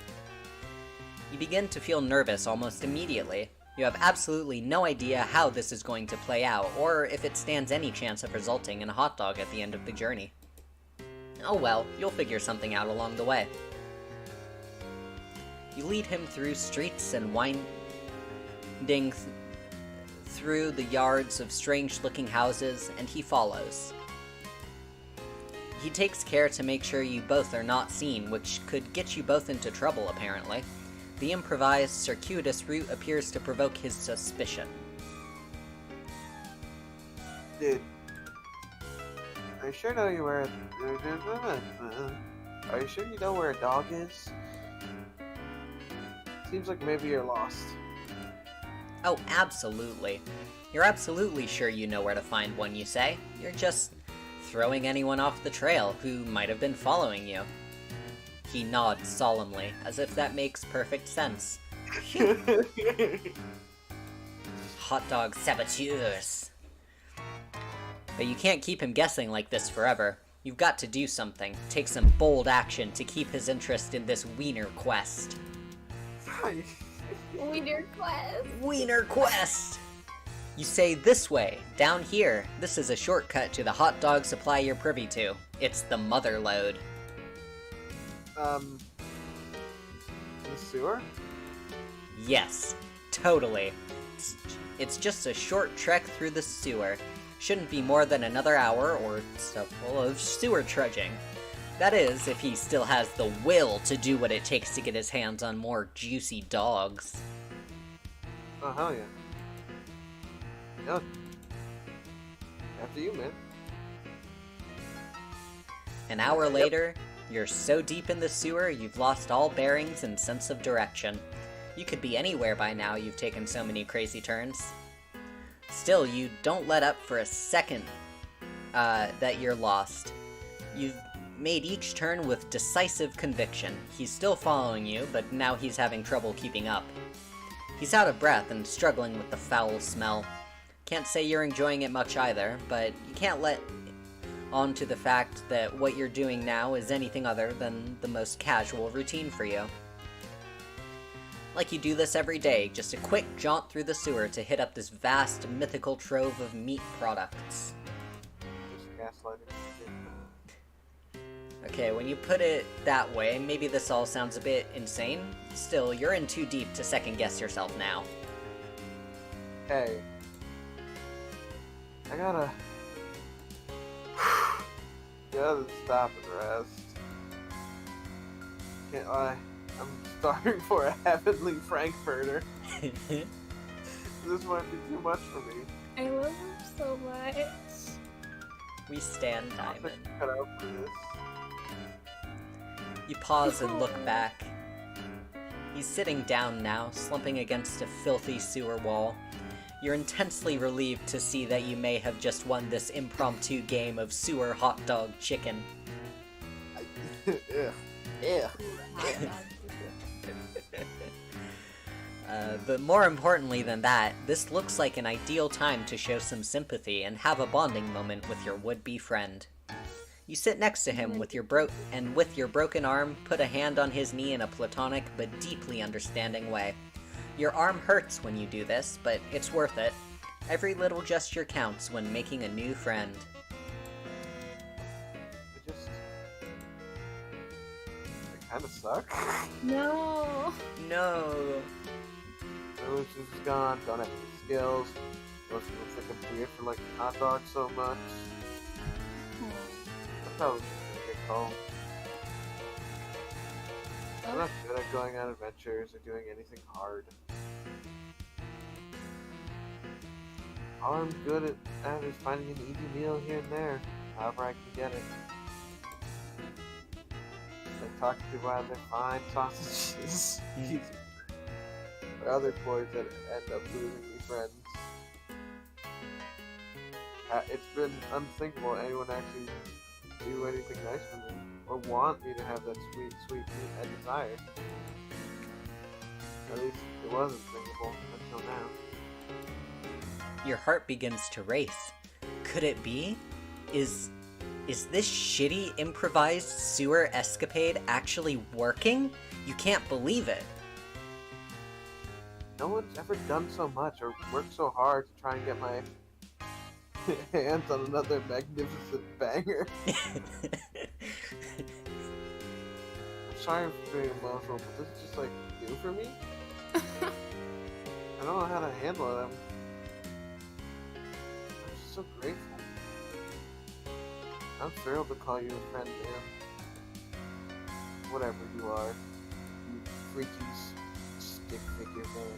You begin to feel nervous almost immediately. You have absolutely no idea how this is going to play out, or if it stands any chance of resulting in a hot dog at the end of the journey. Oh well, you'll figure something out along the way. You lead him through streets and winding through the yards of strange-looking houses, and he follows. He takes care to make sure you both are not seen, which could get you both into trouble, apparently. The improvised, circuitous route appears to provoke his suspicion. Dude. Are you sure know you where Are you sure you know where a dog is? Seems like maybe you're lost. Oh, absolutely. You're absolutely sure you know where to find one, you say. You're just throwing anyone off the trail who might have been following you. He nods solemnly, as if that makes perfect sense. Hot dog saboteurs. But you can't keep him guessing like this forever. You've got to do something, take some bold action to keep his interest in this wiener quest. Wiener quest. Wiener quest! You say this way, down here. This is a shortcut to the hot dog supply you're privy to. It's the mother lode. The sewer? Yes, totally. It's just a short trek through the sewer. Shouldn't be more than another hour or so of sewer trudging. That is, if he still has the will to do what it takes to get his hands on more juicy dogs. Oh, hell yeah. Yeah. After you, man. An hour later, you're so deep in the sewer you've lost all bearings and sense of direction. You could be anywhere by now, you've taken so many crazy turns. Still, you don't let up for a second that you're lost. You've made each turn with decisive conviction. He's still following you, but now he's having trouble keeping up. He's out of breath and struggling with the foul smell. Can't say you're enjoying it much either, but you can't let on to the fact that what you're doing now is anything other than the most casual routine for you. Like you do this every day, just a quick jaunt through the sewer to hit up this vast, mythical trove of meat products. Just gaslighting. Okay, when you put it that way, maybe this all sounds a bit insane. Still, you're in too deep to second-guess yourself now. Hey. I gotta stop and rest. Can't lie. I'm starving for a heavenly frankfurter. This might be too much for me. I love him so much. We stand I'm Diamond. cut out for this. You pause and look back. He's sitting down now, slumping against a filthy sewer wall. You're intensely relieved to see that you may have just won this impromptu game of sewer hot dog chicken. Yeah. But more importantly than that, this looks like an ideal time to show some sympathy and have a bonding moment with your would-be friend. You sit next to him with your broken arm, put a hand on his knee in a platonic but deeply understanding way. Your arm hurts when you do this, but it's worth it. Every little gesture counts when making a new friend. I kinda suck. No. No. My Lucius is gone, don't have any skills. Most people think I'm weird for liking hot dogs so much. I'm probably just gonna get cold. I'm not good at going on adventures or doing anything hard. All I'm good at is finding an easy meal here and there, however I can get it. Like talking to people out there, fine sausages. Easy. Or other boys that end up losing me friends. It's been unthinkable anyone actually do anything nice for me, or want me to have that sweet meat I desire. At least it wasn't thinkable until now. Your heart begins to race. Could it be? Is this shitty improvised sewer escapade actually working? You can't believe it. No one's ever done so much or worked so hard to try and get my hands on another magnificent banger. I'm sorry for being emotional, but this is just like new for me. I don't know how to handle it. I'm just so grateful. I'm thrilled to call you a friend, man. Whatever you are, you freaky stick figure man.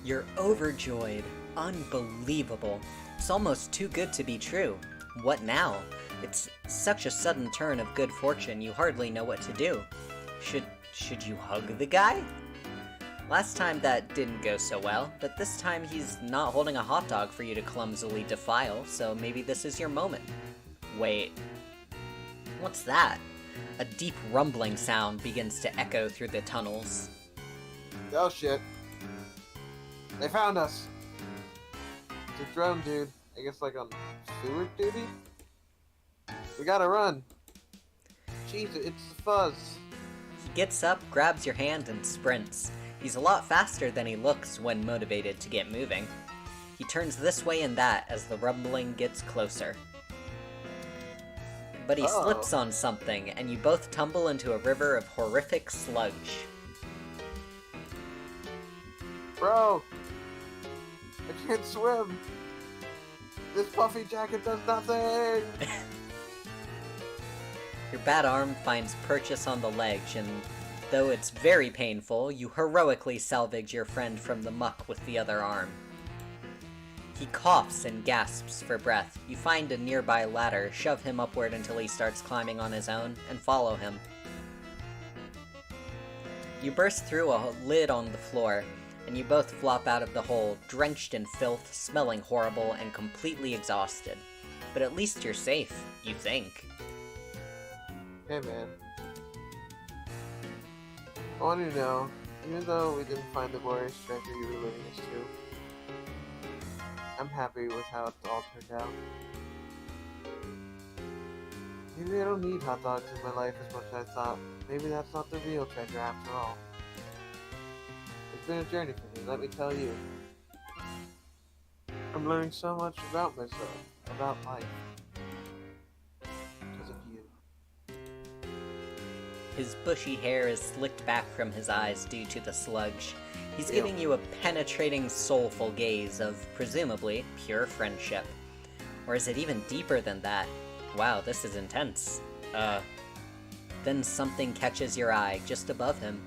You're overjoyed. Unbelievable. It's almost too good to be true. What now? It's such a sudden turn of good fortune, you hardly know what to do. Should you hug the guy? Last time that didn't go so well, but this time he's not holding a hot dog for you to clumsily defile, so maybe this is your moment. Wait. What's that? A deep rumbling sound begins to echo through the tunnels. Oh shit. They found us. It's a drone dude. I guess like on sewer duty? We gotta run. Jeez, it's the fuzz. He gets up, grabs your hand, and sprints. He's a lot faster than he looks when motivated to get moving. He turns this way and that as the rumbling gets closer. But he slips on something, and you both tumble into a river of horrific sludge. Bro! I can't swim! This puffy jacket does nothing! Your bad arm finds purchase on the ledge, and though it's very painful, you heroically salvage your friend from the muck with the other arm. He coughs and gasps for breath. You find a nearby ladder, shove him upward until he starts climbing on his own, and follow him. You burst through a lid on the floor, and you both flop out of the hole, drenched in filth, smelling horrible, and completely exhausted. But at least you're safe, you think. Hey man. I want you to know, even though we didn't find the glorious treasure you were leading us to, I'm happy with how it all turned out. Maybe I don't need hot dogs in my life as much as I thought. Maybe that's not the real treasure after all. It's been a journey for me, let me tell you. I'm learning so much about myself, about life. Because of you. His bushy hair is slicked back from his eyes due to the sludge. He's giving you a penetrating, soulful gaze of, presumably, pure friendship. Or is it even deeper than that? Wow, this is intense. Then something catches your eye, just above him.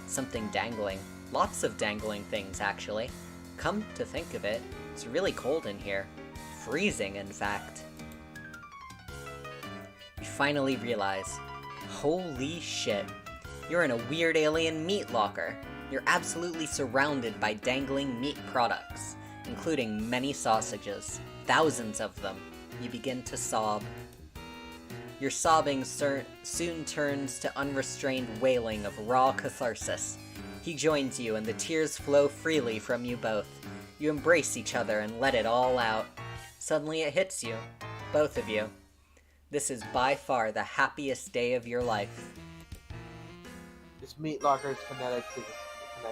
Something dangling. Lots of dangling things, actually. Come to think of it, it's really cold in here. Freezing, in fact. You finally realize, holy shit. You're in a weird alien meat locker. You're absolutely surrounded by dangling meat products, including many sausages, thousands of them. You begin to sob. Your sobbing soon turns to unrestrained wailing of raw catharsis. He joins you and the tears flow freely from you both. You embrace each other and let it all out. Suddenly it hits you, both of you. This is by far the happiest day of your life. This meat locker is connected to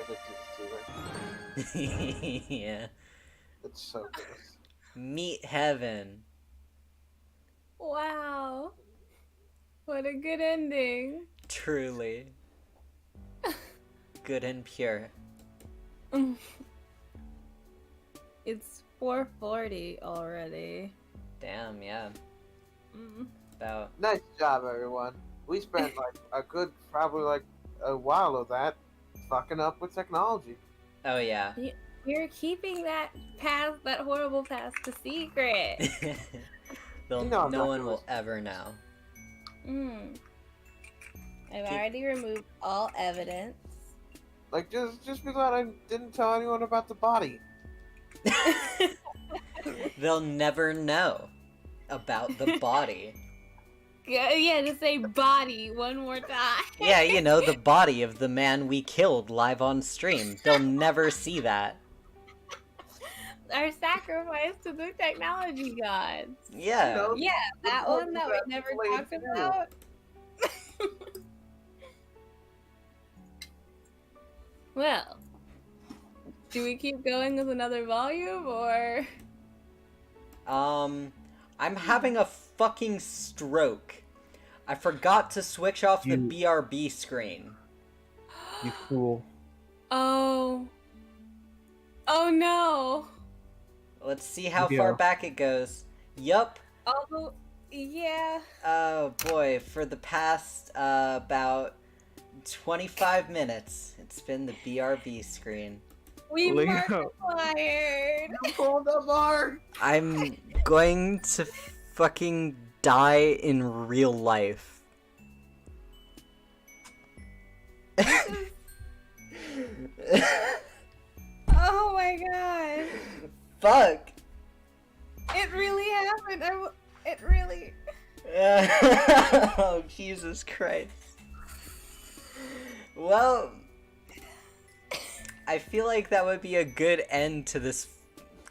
the sewer. Yeah. It's so gross. Meat heaven. Wow. What a good ending. Truly. Good and pure. It's 4:40 already. Damn, yeah. About... Nice job, everyone. We spent probably a while of that fucking up with technology. Oh, yeah. You're keeping that horrible past a secret. No one will ever know. I've already removed all evidence. Like, just be glad I didn't tell anyone about the body. They'll never know about the body. Yeah, just say body one more time. Yeah, you know, the body of the man we killed live on stream. They'll never see that. Our sacrifice to the technology gods. Yeah. You know, Yeah, that one that we never talked about. Well, do we keep going with another volume, or? I'm having a fucking stroke. I forgot to switch off the BRB screen. You fool. Oh. Oh no. Let's see how far back it goes. Yup. Oh, yeah. Oh boy, for the past about 25 minutes, it's been the BRB screen. We Leo. Markiplied. You pulled up hard. I'm going to fucking die in real life. Oh my god. Fuck. It really happened. It really. Oh, Jesus Christ. Well, I feel like that would be a good end to this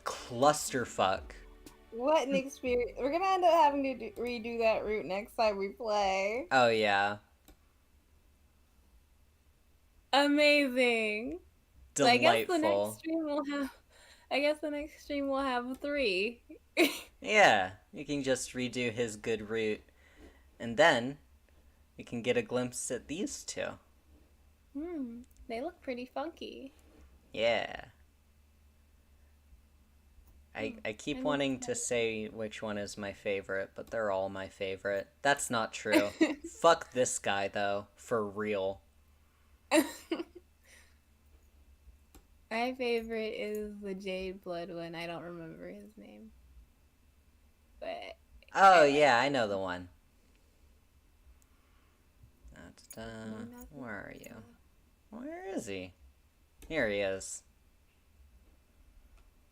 clusterfuck. What an experience. We're gonna end up having to redo that route next time we play. Oh, yeah. Amazing. Delightful. So I guess the next stream will have 3. Yeah, you can just redo his good route. And then, we can get a glimpse at these two. They look pretty funky. Yeah. I keep wanting to say which one is my favorite, but they're all my favorite. That's not true. Fuck this guy, though. For real. My favorite is the Jade Blood one. I don't remember his name. But Oh, yeah, I know the one. Where are you? Where is he? Here he is.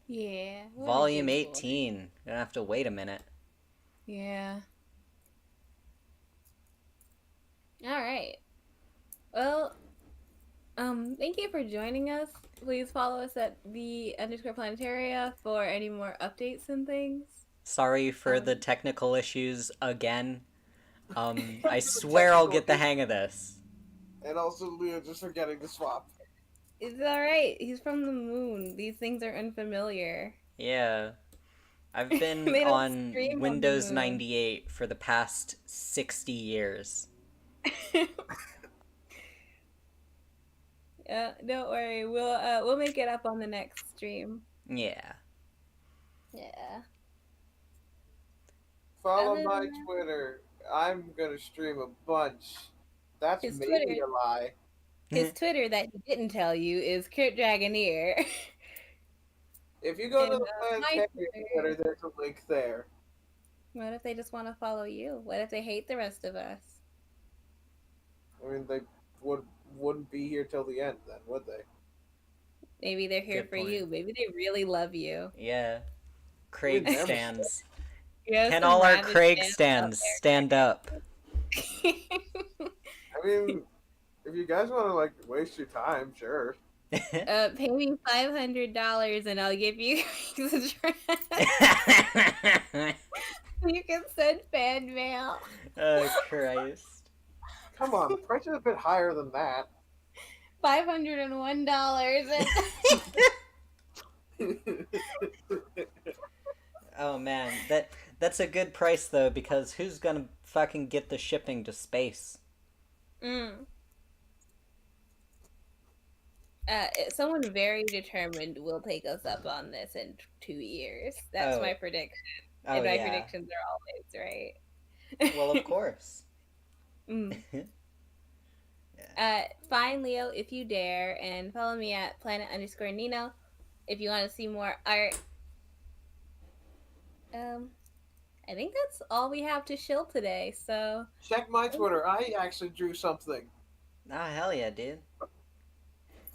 yeah. what a Volume Jade Blood. 18. Gonna have to wait a minute. Yeah. Alright. Well, thank you for joining us. Please follow us at _planetaria for any more updates and things. Sorry for the technical issues again. I swear I'll get the hang of this. And also, Leo just forgetting to swap. It's alright. He's from the moon. These things are unfamiliar. Yeah. I've been They don't on stream on the Windows moon. 98 for the past 60 years. Don't worry. We'll make it up on the next stream. Yeah. Yeah. Follow Other my than that- Twitter. I'm gonna stream a bunch. That's His maybe Twitter. a lie. His Twitter that he didn't tell you is Kurt Dragoneer. If you go to And, the my Planetarium Twitter. Twitter, there's a link there. What if they just want to follow you? What if they hate the rest of us? I mean, they wouldn't be here till the end, then would they? Maybe they're here Good for point. you. Maybe they really love you. Yeah. Craig Never stands. Yeah, Can some all our rabid Craig fans out stands stand up? there. I mean, if you guys want to like waste your time, sure. Pay me $500 and I'll give you the address. You can send fan mail. Oh, Christ. Come on, the price is a bit higher than that. $501. Oh, man. That's a good price, though, because who's gonna fucking get the shipping to space? Someone very determined will take us up on this in 2 years. That's Oh. my prediction. Oh, And my yeah. predictions are always right. Well, of course. Find Leo if you dare, and follow me at planet_Nino if you want to see more art. I think that's all we have to shill today, so... Check my Twitter. I actually drew something. Oh, hell yeah, dude.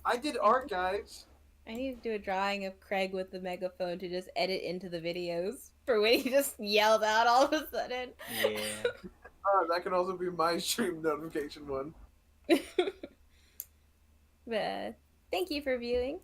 I did art, guys. I need to do a drawing of Craig with the megaphone to just edit into the videos for when he just yelled out all of a sudden. Yeah. That can also be my stream notification one. But thank you for viewing.